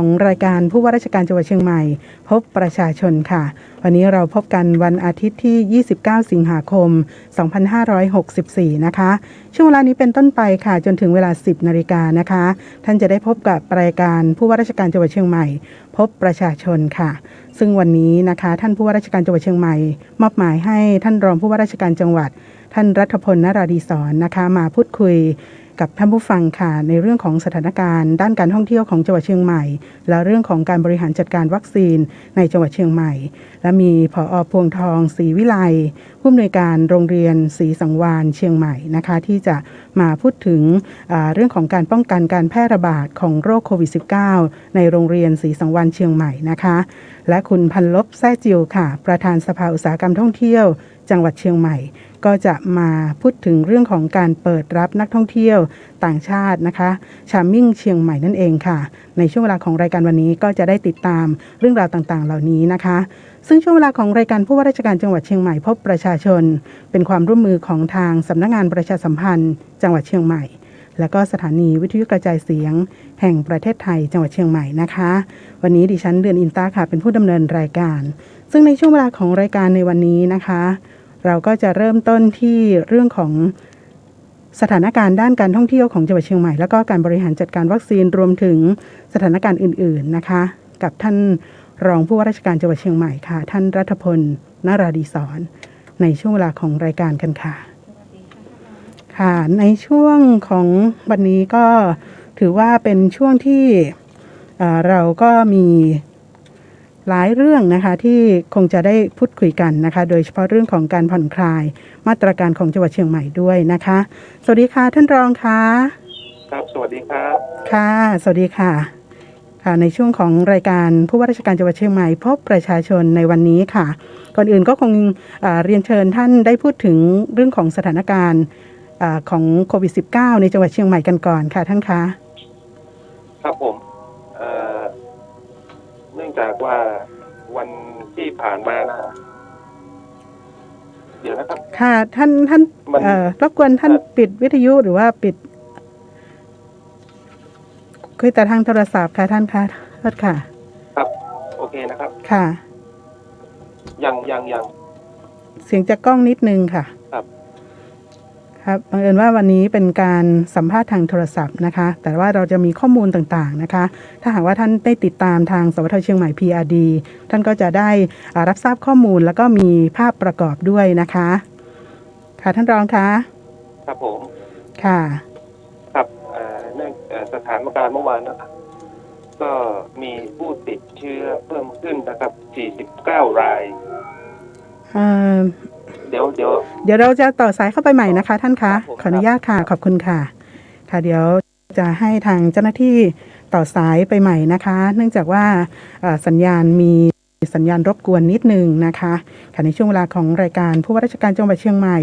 ของรายการผู้ว่าราชการจังหวัดเชียงใหม่พบประชาชนค่ะวันนี้เราพบกันวันอาทิตย์ที่29สิงหาคม2564นะคะช่วงเวลานี้เป็นต้นไปค่ะจนถึงเวลา 10 นาฬิกานะคะท่านจะได้พบกับรายการผู้ว่าราชการจังหวัดเชียงใหม่พบประชาชนค่ะซึ่งวันนี้นะคะท่านผู้ว่าราชการจังหวัดเชียงใหม่มอบหมายให้ท่านรองผู้ว่าราชการจังหวัดท่านรัฐพล นราดีศรนะคะมาพูดคุยกับท่านผู้ฟังค่ะในเรื่องของสถานการณ์ด้านการท่องเที่ยวของจังหวัดเชียงใหม่และเรื่องของการบริหารจัดการวัคซีนในจังหวัดเชียงใหม่และมีผอ.พวงทองศรีวิไลผู้อำนวยการโรงเรียนศรีสังวาลเชียงใหม่นะคะที่จะมาพูดถึงเรื่องของการป้องกันการแพร่ระบาดของโรคโควิด -19 ในโรงเรียนศรีสังวาลเชียงใหม่นะคะและคุณพันลบแซ่จิวค่ะประธานสภาอุตสาหกรรมท่องเที่ยวจังหวัดเชียงใหม่ก็จะมาพูดถึงเรื่องของการเปิดรับนักท่องเที่ยวต่างชาตินะคะชาร์มมิ่งเชียงใหม่นั่นเองค่ะในช่วงเวลาของรายการวันนี้ก็จะได้ติดตามเรื่องราวต่างๆเหล่านี้นะคะซึ่งช่วงเวลาของรายการผู้ว่าราชการจังหวัดเชียงใหม่พบประชาชนเป็นความร่วมมือของทางสำนักงานประชาสัมพันธ์จังหวัดเชียงใหม่และก็สถานีวิทยุกระจายเสียงแห่งประเทศไทยจังหวัดเชียงใหม่นะคะวันนี้ดิฉันเดือนอินตาค่ะเป็นผู้ดำเนินรายการซึ่งในช่วงเวลาของรายการในวันนี้นะคะเราก็จะเริ่มต้นที่เรื่องของสถานการณ์ด้านการท่องเที่ยวของจังหวัดเชียงใหม่แล้วก็การบริหารจัดการวัคซีนรวมถึงสถานการณ์อื่นๆนะคะกับท่านรองผู้ว่าราชการจังหวัดเชียงใหม่ค่ะท่านรัฐพล นราดีศรในช่วงเวลาของรายการกันค่ะค่ะในช่วงของวันนี้ก็ถือว่าเป็นช่วงที่เราก็มีหลายเรื่องนะคะที่คงจะได้พูดคุยกันนะคะโดยเฉพาะเรื่องของการผ่อนคลายมาตรการของจังหวัดเชียงใหม่ด้วยนะคะสวัสดีค่ะท่านรองค่ะครับสวัสดีครับค่ะสวัสดีค่ะค่ะในช่วงของรายการผู้ว่าราชการจังหวัดเชียงใหม่พบประชาชนในวันนี้ค่ะก่อนอื่นก็คงเรียนเชิญท่านได้พูดถึงเรื่องของสถานการณ์ของโควิด -19 ในจังหวัดเชียงใหม่กันก่อนค่ะท่านคะครับผมเนื่องจากว่าวันที่ผ่านมานะเดี๋ยวนะครับค่ะท่านรบกวนท่านปิดวิทยุหรือว่าปิดคุยแต่ทางโทรศัพท์ค่ะท่านคะโทษค่ะครับโอเคนะครับค่ะยังเสียงจะกล้องนิดนึงค่ะครับบังเอิญว่าวันนี้เป็นการสัมภาษณ์ทางโทรศัพท์นะคะแต่ว่าเราจะมีข้อมูลต่างๆนะคะถ้าหากว่าท่านได้ติดตามทางสวทเชียงใหม่ PRD ท่านก็จะได้รับทราบข้อมูลแล้วก็มีภาพประกอบด้วยนะคะค่ะท่านรองคะครับผมค่ะครับเนื่องสถานการณ์เมื่อวานนะครับก็มีผู้ติดเชื้อเพิ่มขึ้นนะครับ49รายเดี๋ยวเราจะต่อสายเข้าไปใหม่นะคะท่านคะขออนุญาตค่ะขอบคุณค่ะค่ะเดี๋ยวจะให้ทางเจ้าหน้าที่ต่อสายไปใหม่นะคะเนื่องจากว่าสัญญาณรบกวนนิดนึงนะคะค่ะในช่วงเวลาของรายการผู้ว่าราชการจังหวัดเชียงใหม่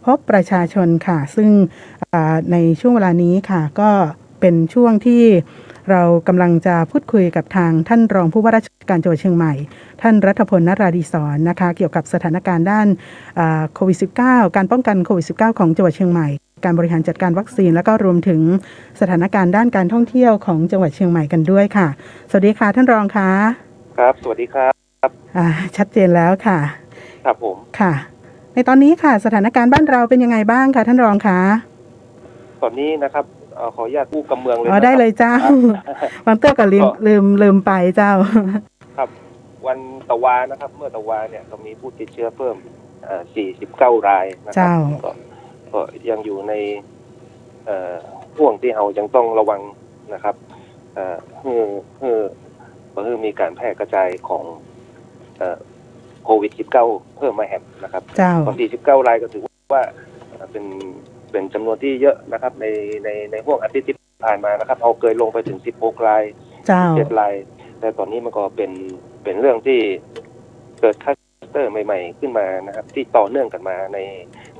พบประชาชนค่ะซึ่งในช่วงเวลานี้ค่ะก็เป็นช่วงที่เรากำลังจะพูดคุยกับทางท่านรองผู้ว่าราชการจังหวัดเชียงใหม่ท่านรัฐพล นราดีศรนะคะเกี่ยวกับสถานการณ์ด้านโควิด -19 การป้องกันโควิด -19 ของจังหวัดเชียงใหม่การบริหารจัดการวัคซีนแล้วก็รวมถึงสถานการณ์ด้านการท่องเที่ยวของจังหวัดเชียงใหม่กันด้วยค่ะสวัสดีค่ะท่านรองค่ะครับสวัสดีครับชัดเจนแล้วค่ะครับผมค่ะในตอนนี้ค่ะสถานการณ์บ้านเราเป็นยังไงบ้างคะท่านรองคะตอนนี้นะครับขออนุญาตผู้กำเมืองเลยได้เลยเจ้าบางเตื้อก็ลืมไปเจ้าครับวันตะวานะครับเมื่อตะวาเนี่ยก็มีผู้ติดเชื้อเพิ่ม49รายนะครับก็ยังอยู่ในห่วงที่เรายังต้องระวังนะครับคือมีการแพร่กระจายของโควิด -19 เพิ่มมาแหมนะครับตอน49รายก็ถือว่าเป็นจำนวนที่เยอะนะครับในห่วงอาทิตย์ที่ผ่านมานะครับเราเคยลงไปถึง16ราย7รายแต่ตอนนี้มันก็เป็นเรื่องที่เกิดคลัสเตอร์ใหม่ๆขึ้นมานะครับที่ต่อเนื่องกันมา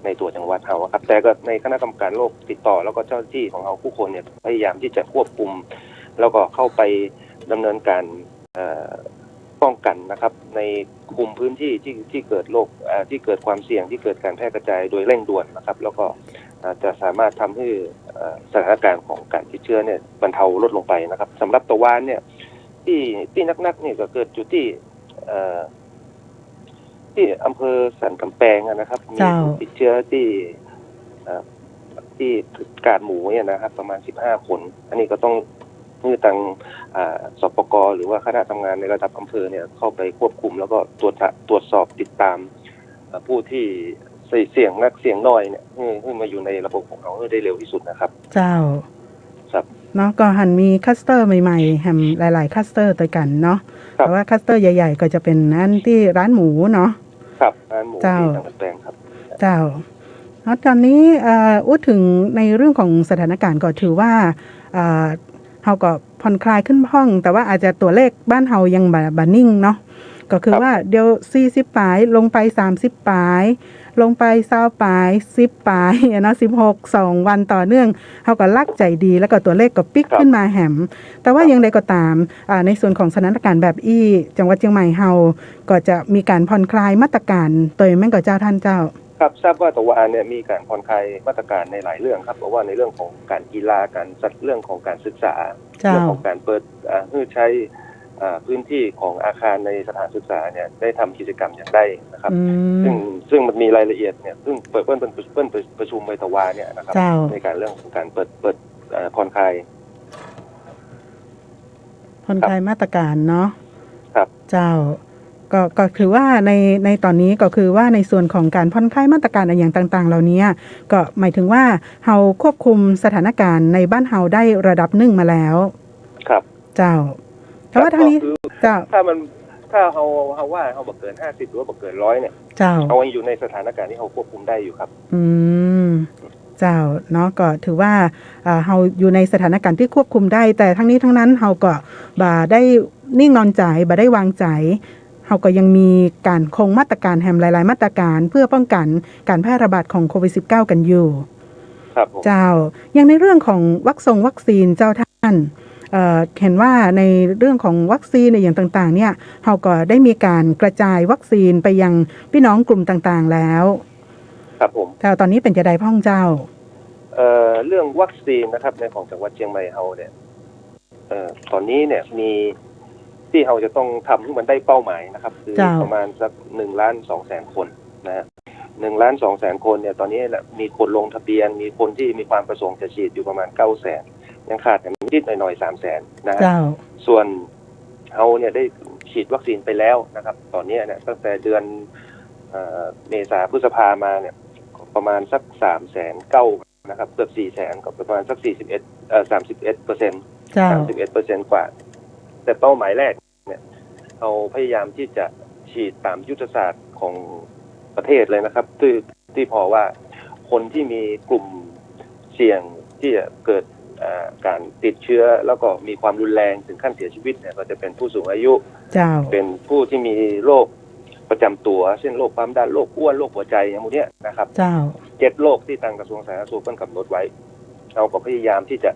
ในตัวจังหวัดเราครับแต่ก็ในคณะกรรมการโรคติดต่อแล้วก็เจ้าหน้าที่ของเราผู้คนเนี่ยพยายามที่จะควบคุมแล้วก็เข้าไปดำเนินการป้องกันนะครับในคุมพื้นที่ที่เกิดโรคที่เกิดความเสี่ยงที่เกิดการแพร่กระจายโดยเร่งด่วนนะครับแล้วก็จะสามารถทำให้สถานการณ์ของการติดเชื้อเนี่ยบรรเทาลดลงไปนะครับสำหรับตะวันเนี่ย ที่นักๆเนี่ยก็เกิดจุดที่ที่อำเภอสันกำแพงนะครับมีผู้ติดเชื้อที่กาดหมูเนี่ยนะครับประมาณ15 คนอันนี้ก็ต้องมือทางสปก.หรือว่าคณะทำงานในระดับอำเภอเนี่ยเข้าไปควบคุมแล้วก็ตรวจสอบติดตามผู้ที่เสี่ยงนักเสี่ยงน้อยเนี่ยให้มาอยู่ในระบบของเราได้เร็วที่สุดนะครับเจ้าครับเนาะก็หันมีคัสเตอร์ใหม่ๆแฮมหลายๆคัสเตอร์ตัวกันเนาะแต่ว่าคัสเตอร์ใหญ่ๆก็จะเป็นนั่นที่ร้านหมูเนาะครับร้านหมูที่สันกำแพงครับเจ้าตอนนี้พูดถึงในเรื่องของสถานการณ์ก็ถือว่าเฮาก็ผ่อนคลายขึ้นห้องแต่ว่าอาจจะตัวเลขบ้านเฮายังบ่นิ่งเนาะก็คือว่าเดี๋ยว40ปลายลงไป30ปลายลงไป20ปลาย10ปลายเนาะ16 2วันต่อเนื่องเฮาก็ลักใจดีแล้วก็ตัวเลขก็ปิ๊กขึ้นมาแหมแต่ว่าอย่างไรก็ตามในส่วนของสถานการณ์แบบจังหวัดเชียงใหม่เฮาก็จะมีการผ่อนคลายมาตรการโดยแม่นก็เจ้าท่านเจ้าครับทราบว่าตะวันเนี่ยมีการผ่อนคลายมาตรการในหลายเรื่องครับเพราะว่าในเรื่องของการกีฬาการจัดเรื่องของการศึกษาเรื่องของการเปิดให้ใช้พื้นที่ของอาคารในสถานศึกษาเนี่ยได้ทำกิจกรรมอย่างได้นะครับซึ่งมันมีรายละเอียดเนี่ยซึ่งเปิ้ลประชุมในตะวันเนี่ยนะครับในการเรื่องของการเปิดผ่อนคลายมาตรการเนาะครับเจ้าก็คือว่าในตอนนี้ก็คือว่าในส่วนของการผ่อนคลายมาตรการอะไรอย่างต่างๆเหล่านี้ก็หมายถึงว่าเฮาควบคุมสถานการณ์ในบ้านเฮาได้ระดับหนึ่งมาแล้วครับเจ้าแต่ว่าทางนี้เจ้าถ้าเฮาว่าเฮาบ่เกิน50หรือว่าบ่เกิน100เนี่ยเจ้าเฮาอยู่ในสถานการณ์ที่เฮาควบคุมได้อยู่ครับเจ้าเนาะก็ถือว่าเฮาอยู่ในสถานการณ์ที่ควบคุมได้แต่ทั้งนี้ทั้งนั้นเฮาก็บ่ได้นิ่งนอนใจบ่ได้วางใจเฮาก็ยังมีการคงมาตรการแฮมหลายๆมาตรการเพื่อป้องกันการแพร่ระบาดของโควิด -19 กันอยู่ครับเจ้าอย่างในเรื่องของวัคซีนเจ้าท่านเห็นว่าในเรื่องของวัคซีนในอย่างต่างๆเนี่ยเฮาก็ได้มีการกระจายวัคซีนไปยังพี่น้องกลุ่มต่างๆแล้วครับผมแต่ตอนนี้เป็นจะได้พ่องเจ้าเรื่องวัคซีนนะครับในของจังหวัดเชียงใหม่เฮาเนี่ยตอนนี้เนี่ยมีที่เราจะต้องทำให้มันได้เป้าหมายนะครับคือประมาณสัก1,200,000 คนนะฮะ1,200,000 คนเนี่ยตอนนี้มีคนลงทะเบียนมีคนที่มีความประสงค์จะฉีดอยู่ประมาณ900,000ยังขาดนิดหน่อยๆ300,000นะฮะส่วนเราเนี่ยได้ฉีดวัคซีนไปแล้วนะครับตอนนี้เนี่ยตั้งแต่เดือนเมษาพฤษภามาเนี่ยประมาณสัก309,000นะครับเกือบ400,000ก็ประมาณสัก31%กว่าแต่เป้าหมายแรกเนี่ยเราพยายามที่จะฉีดตามยุทธศาสตร์ของประเทศเลยนะครับที่พอว่าคนที่มีกลุ่มเสี่ยงที่จะเกิดการติดเชื้อแล้วก็มีความรุนแรงถึงขั้นเสียชีวิตเนี่ยก็จะเป็นผู้สูงอายุเป็นผู้ที่มีโรคประจำตัวเช่นโรคความดันโรคอ้วนโรคหัวใจอย่างพวกนี้นะครับ7 โรคที่ทางกระทรวงสาธารณสุขกำหนดไว้เราก็พยายามที่จะ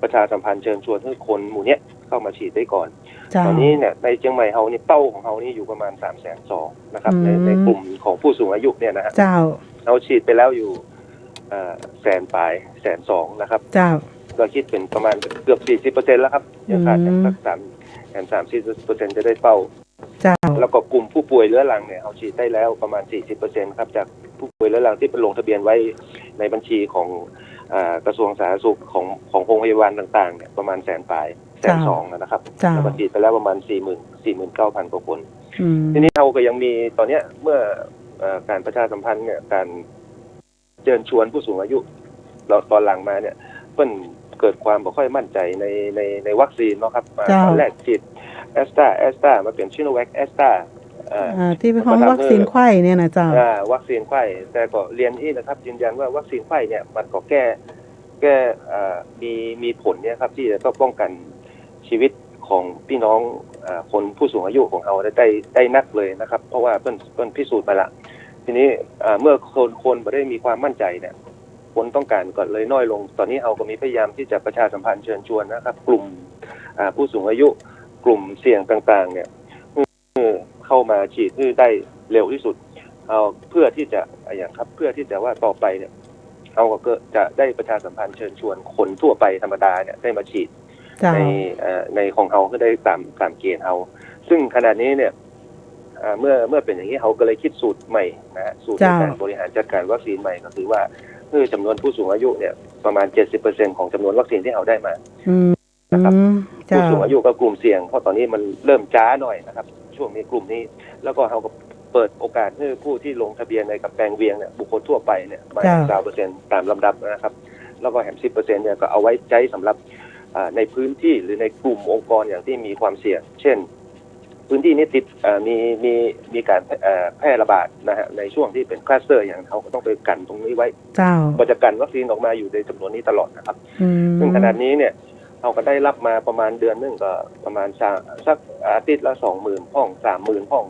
ประชาสัมพันธ์เชิญชวนให้คนหมู่นี้เข้ามาฉีดได้ก่อนตอนนี้เนี่ยในเชียงใหม่เฮานี่เป้าของเฮานี่อยู่ประมาณ302,000นะครับในกลุ่มของผู้สูงอายุเนี่ยนะฮะเราฉีดไปแล้วอยู่100,000 ปลาย 102,000 นะครับก็คิดเป็นประมาณเกือบ 40% แล้วครับยังขาดสัก30% จะได้เป้าแล้วก็กลุ่มผู้ป่วยเรื้อรังเนี่ยเราฉีดได้แล้วประมาณ 40% ครับจากผู้ป่วยเรื้อรังที่เป็นลงทะเบียนไว้ในบัญชีของกระทรวงสาธารณสุขของโรงพยาบาลต่างๆเนี่ยประมาณ100,000 ปลาย 102,000 นะครับแล้วก็ฉีดไปแล้วประมาณ 49,000 กว่าคนทีนี้เราก็ยังมีตอนนี้เมื่อการประชาสัมพันธ์เนี่ยการเชิญชวนผู้สูงอายุตอนหลังมาเนี่ยเพิ่นเกิดความบ่ค่อยมั่นใจในวัคซีนเนาะครับตอนแรกฉีดแอสตรามาเป็นชิโนแวคแอสตราที่เป็นของวัคซีนไข้เนี่ยนะเจ้าวัคซีนไข้แต่ก็เรียนที่นะครับยืนยันว่าวัคซีนไข้เนี่ยมันก็แก้มีผลเนี่ยครับที่จะต้องป้องกันชีวิตของพี่น้องคนผู้สูงอายุของเราได้นักเลยนะครับเพราะว่าเพิ่นพิสูจน์มาละทีนี้เมื่อคนไม่ได้มีความมั่นใจเนี่ยคนต้องการก็เลยน้อยลงตอนนี้เราก็มีพยายามที่จะประชาสัมพันธ์เชิญชวนนะครับกลุ่มผู้สูงอายุกลุ่มเสี่ยงต่างๆเนี่ยเข้ามาฉีดได้เร็วที่สุดเพื่อที่จะอย่างครับเพื่อที่จะว่าต่อไปเนี่ยเราก็จะได้ประชาสัมพันธ์เชิญชวนคนทั่วไปธรรมดาเนี่ยได้มาฉีด ในของเฮาก็ได้ตามเกณฑ์เฮาซึ่งขณะนี้เนี่ยเมื่อเป็นอย่างนี้เขาก็เลยคิดสูตรใหม่นะสูตรในการบริหารจัดการวัคซีนใหม่ก็คือว่าคือจำนวนผู้สูงอายุเนี่ยประมาณ 70% ของจำนวนวัคซีนที่เขาได้มานะครับผู้สูงอายุกับกลุ่มเสี่ยงเพราะตอนนี้มันเริ่มจ้าหน่อยนะครับช่วงนี้กลุ่มนี้แล้วก็เขาก็เปิดโอกาสให้ผู้ที่ลงทะเบียนในกับแปลงเวียงเนี่ยบุคคลทั่วไปเนี่ยมา30%ตามลำดับนะครับแล้วก็แถม 10% เนี่ยก็เอาไว้ใช้สำหรับในพื้นที่หรือในกลุ่มองค์กรอย่างที่มีความเสี่ยงเช่นพื้นที่นี้ติดมีการแพร่ระบาดนะฮะในช่วงที่เป็นคลัสเตอร์อย่างเขาก็ต้องไปกันตรงนี้ไว้ก็จะกันวัคซีนออกมาอยู่ในจำนวนนี้ตลอดนะครับซึ่งขนาดนี้เนี่ยเราก็ได้รับมาประมาณเดือนนึงก็ประมาณสักอาทิตย์ละ 20,000 ห้อง 30,000 ห้อง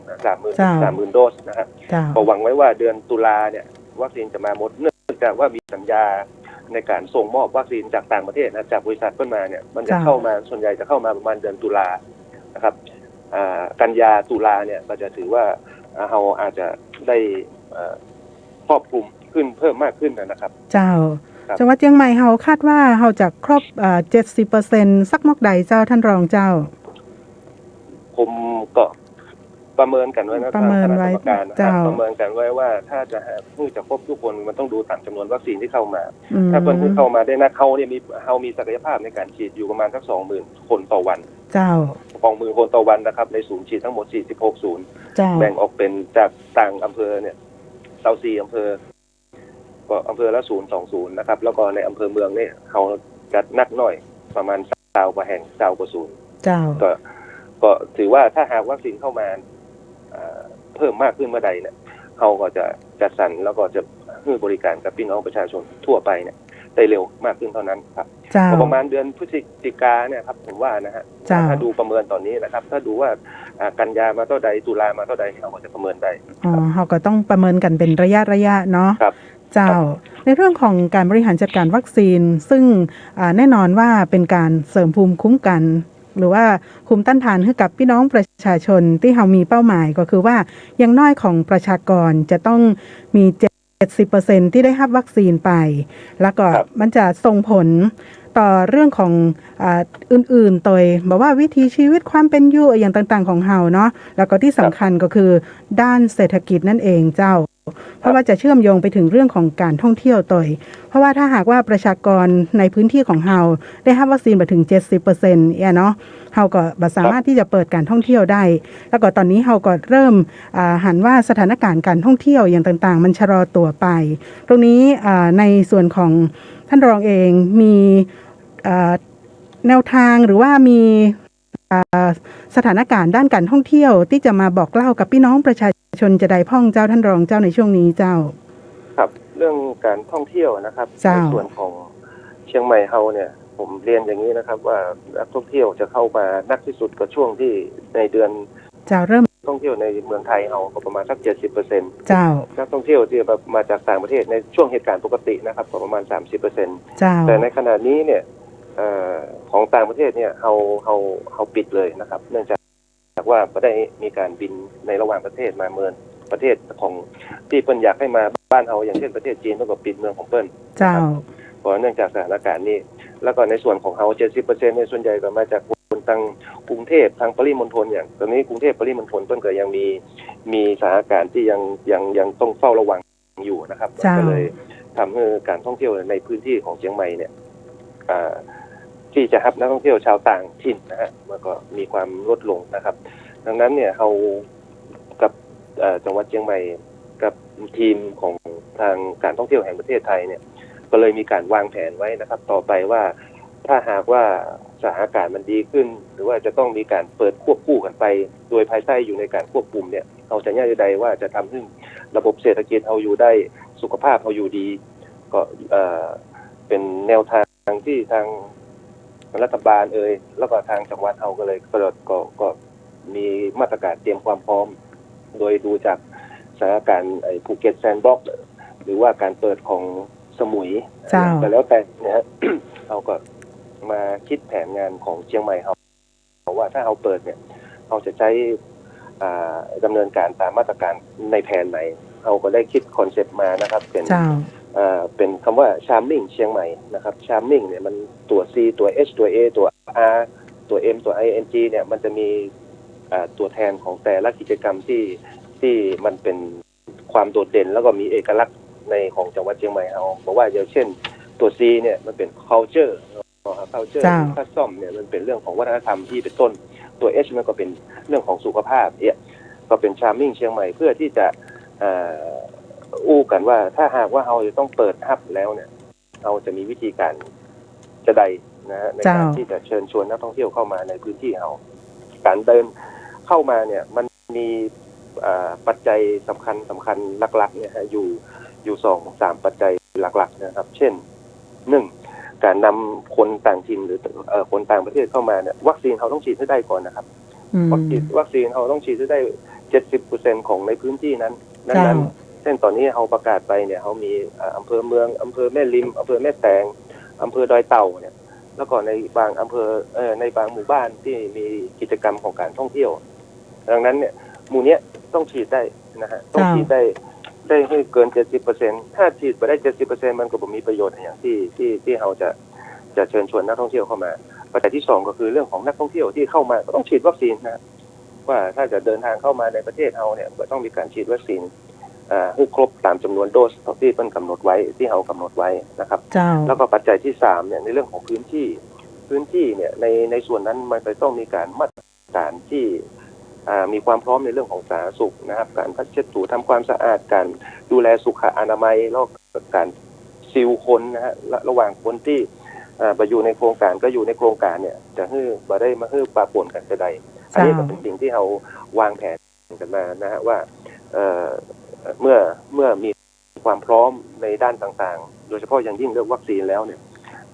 30,000 โดสนะฮะก็หวังไว้ว่าเดือนตุลาเนี่ยวัคซีนจะมาหมดเนื่องจากว่ามีสัญญาในการส่งมอบวัคซีนจากต่างประเทศนะจากบริษัทเพิ่มมาเนี่ยมันจะเข้ามาส่วนใหญ่จะเข้ามาประมาณเดือนตุลานะครับกันยาตุลาเนี่ยก็จะถือว่าเราอาจจะได้ครอบคลุมขึ้นเพิ่มมากขึ้นนะครับเจ้าจังหวัดเชียงใหม่เราคาดว่าเราจะครบ70%สักมอกใดเจ้าท่านรองเจ้าผมก็ประเมินกันไว้นะคณะกรรมการประเมินกันไว้ว่าถ้าจะผู้จะครบทุกคนมันต้องดูตามจำนวนวัคซีนที่เข้ามาถ้าคนที่เข้ามาได้นะเขาเนี่ยมีศักยภาพในการฉีดอยู่ประมาณสัก 20,000 คนต่อวันเจ้า20,000 คนต่อวันนะครับในศูนย์ฉีดทั้งหมด46ศูนย์แบ่งออกเป็นจากต่างอำเภอเนี่ย24อำเภอก็อำเภอละ2ศูนย์นะครับแล้วก็ในอำเภอเมืองเนี่ยเขาจัดนักหน่อยประมาณ20 กว่าแห่ง20 กว่าศูนย์ก็ถือว่าถ้าหากวัคซีนเข้ามาเพิ่มมากขึ้นเมื่อใดเนี่ยเขาก็จะจัดสรรแล้วก็จะให้บริการกับพี่น้องประชาชนทั่วไปเนี่ยได้เร็วมากขึ้นเท่านั้นครับประมาณเดือนพฤศจิกาเนี่ยครับผมว่านะฮะถ้าดูประเมินตอนนี้นะครับถ้าดูว่ากันยามาเท่าใดตุลามาเท่าใดเราก็จะประเมินได้เขาก็ต้องประเมินกันเป็นระยะเนาะเจ้าในเรื่องของการบริหารจัดการวัคซีนซึ่งแน่นอนว่าเป็นการเสริมภูมิคุ้มกันหรือว่าภูมิต้านทานให้กับพี่น้องประชาชนที่เรามีเป้าหมายก็คือว่าอย่างน้อยของประชากรจะต้องมี70% ที่ได้รับวัคซีนไปแล้วก็มันจะส่งผลต่อเรื่องของอื่นๆตัวบอกว่าวิถีชีวิตความเป็นอยู่อย่างต่างๆของเฮาเนาะแล้วก็ที่สำคัญก็คือด้านเศรษฐกิจนั่นเองเจ้าเพราะว่าจะเชื่อมโยงไปถึงเรื่องของการท่องเที่ยวตัวเพราะว่าถ้าหากว่าประชากรในพื้นที่ของเฮาได้รับวัคซีนมาถึง 70% เนาะเฮาก็สามารถที่จะเปิดการท่องเที่ยวได้แล้วก็ตอนนี้เฮาก็เริ่มหันว่าสถานการณ์การท่องเที่ยวอย่างต่างๆมันชะลอตัวไปตรงนี้ในส่วนของท่านรองเองมีแนวทางหรือว่ามีสถานการณ์ด้านการท่องเที่ยวที่จะมาบอกเล่ากับพี่น้องประชาชนจะได้พ่องเจ้าท่านรองเจ้าในช่วงนี้เจ้าครับเรื่องการท่องเที่ยวนะครับในส่วนของเชียงใหม่เฮาเนี่ยผมเรียนอย่างนี้นะครับว่านักท่องเที่ยวจะเข้ามานักที่สุดก็ช่วงที่ในเดือนจะเริ่มท่องเที่ยวในเมืองไทยเฮาก็ประมาณสัก 70% เจ้านักท่องเที่ยวที่มาจากต่างประเทศในช่วงเหตุการณ์ปกตินะครับก็ประมาณ 30% เจ้าแต่ในขณะนี้เนี่ยของต่างประเทศเนี่ยเขาปิดเลยนะครับเนื่องจากว่าไม่ได้มีการบินในระหว่างประเทศมาเมืองประเทศของที่เปิ้นอยากให้มาบ้านเราอย่างเช่นประเทศจีนต้องปิดเมืองของเปิ้นเจ้าเพราะเนื่องจากสถานการณ์นี้แล้วก็ในส่วนของเขา 70% ในส่วนใหญ่ก็มาจากคนทางกรุงเทพทางปริมณฑลอย่างตอนนี้กรุงเทพปริมณฑลเปิ้นก็ยังมีสถานการณ์ที่ยังต้องเฝ้าระวังอยู่นะครับก็เลยทำให้การท่องเที่ยวในพื้นที่ของเชียงใหม่เนี่ยที่จะรับนักท่องเที่ยวชาวต่างถิ่นนะฮะมันก็มีความลดลงนะครับดังนั้นเนี่ยเรากับจังหวัดเชียงใหม่กับทีมของทางการท่องเที่ยวแห่งประเทศไทยเนี่ยก็เลยมีการวางแผนไว้นะครับต่อไปว่าถ้าหากว่าสถานการณ์มันดีขึ้นหรือว่าจะต้องมีการเปิดควบคู่กันไปโดยภายใต้อยู่ในการควบคุมเนี่ยเราจะแน่ใจว่าจะทำให้ระบบเศรษฐกิจเราอยู่ได้สุขภาพเราอยู่ดีก็เป็นแนวทางที่ทางรัฐบาลแล้วก็ทางจังหวัดเราก็เลยก็มีมาตรการเตรียมความพร้อมโดยดูจากสถานการณ์ภูเก็ตแซนด์บ็อกซ์หรือว่าการเปิดของสมุยแต่แล้วแต่เนี่ยเราก็มาคิดแผนงานของเชียงใหม่เราว่าถ้าเราเปิดเนี่ยเราจะใช้ดำเนินการตามมาตรการในแผนไหนเราก็ได้คิดคอนเซ็ปต์มานะครับเป็นคำว่า Charming เชียงใหม่นะครับ Charming เนี่ยมันตัว C ตัว H ตัว A ตัว R ตัว M ตัว ING เนี่ยมันจะมีตัวแทนของแต่ละกิจกรรมที่มันเป็นความโดดเด่นแล้วก็มีเอกลักษณ์ในของจังหวัดเชียงใหม่เอาบอกว่าอย่างเช่นตัว C เนี่ยมันเป็น culture culture ถ้าซ่อมเนี่ยมันเป็นเรื่องของวัฒนธรรมที่เป็นต้นตัว H มันก็เป็นเรื่องของสุขภาพเนี่ยก็เป็น charming เชียงใหม่เพื่อที่จะอู้กันว่าถ้าหากว่าเราจะต้องเปิดฮับแล้วเนี่ยเราจะมีวิธีการจะใดนะฮะในการที่จะเชิญชวนนักท่องเที่ยวเข้ามาในพื้นที่เราการเดินเข้ามาเนี่ยมันมีปัจจัยสำคัญหลักๆเนี่ยอยู่2-3 ปัจจัยหลักๆนะครับเช่น1การนำคนต่างถิ่นหรือคนต่างประเทศเข้ามาเนี่ยวัคซีนเขาต้องฉีดให้ได้ก่อนนะครับวัคซีนเขาต้องฉีดให้ได้ 70% ของในพื้นที่นั้นเช่นตอนนี้เขาประกาศไปเนี่ยเขามีอำเภอเมืองอำเภอแม่ริมอำเภอแม่แตงอำเภอดอยเต่าเนี่ยแล้วก็ในบางอำเภอในบางหมู่บ้านที่มีกิจกรรมของการท่องเที่ยวดังนั้นเนี่ยหมู่เนี้ยต้องฉีดได้นะฮะต้องฉีดได้ให้เกิน 70% ถ้าฉีดไปได้ 70% มันก็บ่มีประโยชน์อย่างที่เราจะเชิญชวนนักท่องเที่ยวเข้ามาปัจจัยที่2ก็คือเรื่องของนักท่องเที่ยวที่เข้ามาก็ต้องฉีดวัคซีนนะว่าถ้าจะเดินทางเข้ามาในประเทศเราเนี่ยก็ต้องมีการฉีดวัคซีนให้ครบตามจำนวนโดสที่เพิ่นกำหนดไว้ที่เรากำหนดไว้นะครับแล้วก็ปัจจัยที่3เนี่ยในเรื่องของพื้นที่เนี่ยในส่วนนั้นมันจะต้องมีการมาตรการที่มีความพร้อมในเรื่องของสาธารณสุขนะครับการพัดเช็ดถูทำความสะอาดการดูแลสุขอนามัยแล้วการซิลคนนะฮะระหว่างคนที่ไปอยู่ในโครงการก็อยู่ในโครงการเนี่ยจะให้บ่ได้มาให้ปะปนกันใดอันนี้ก็เป็นสิ่งที่เราวางแผนกันมานะฮะว่าเมื่อมีความพร้อมในด้านต่างๆโดยเฉพาะอย่างยิ่งเรื่องวัคซีนแล้วเนี่ย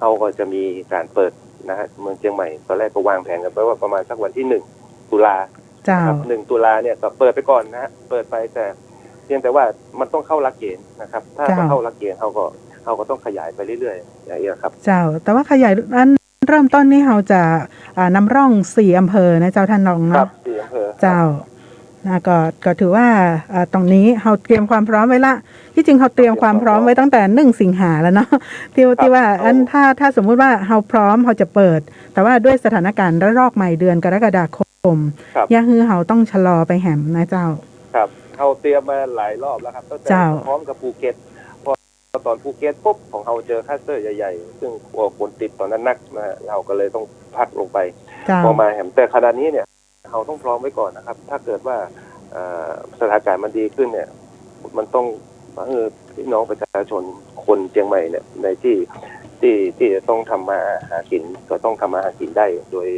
เราก็จะมีการเปิดนะฮะเมืองเชียงใหม่ตอนแรกก็วางแผนกันไว้ว่าประมาณสักวันที่1 ตุลาครับ1 ตุลาเนี่ยก็เปิดไปก่อนนะฮะเปิดไปแต่เพียงแต่ว่ามันต้องเข้าหลักเกณฑ์นะครับถ้าเข้าหลักเกณฑ์เราก็ต้องขยายไปเรื่อยๆอย่างนี้ครับเจ้าแต่ว่าขยายนั้นเริ่มต้นนี่เราจะนำร่อง4 อำเภอนะเจ้าท่านรองเนาะครับ4 อำเภอเจ้าก็ถือว่าตรงนี้เราเตรียมความพร้อมไว้ละที่จริงเราเตรียมความพร้อมไว้ตั้งแต่1 สิงหาแล้วเนาะที่ว่าถ้าสมมุติว่าเราพร้อมเราจะเปิดแต่ว่าด้วยสถานการณ์ระลอกใหม่เดือนกรกฎาคมย่าฮือเราต้องชะลอไปแหมนะเจ้าครับเราเตรียมมาหลายรอบแล้วครับตั้งแต่พร้อมกับภูเก็ตพอตอนภูเก็ตปุ๊บของเราเจอคลัสเตอร์ใหญ่ๆซึ่งคนติดตอนนั้นนักนะเราก็เลยต้องพักลงไปพอมาแหมแต่ขณะนี้เนี่ยเราต้องพร้อมไว้ก่อนนะครับถ้าเกิดว่าสถานการณ์มันดีขึ้นเนี่ยมันต้องพี่น้องประชาชนคนเชียงใหม่เนี่ยในที่จะต้องทำมาหากินก็ต้องทำมาหากินได้โดย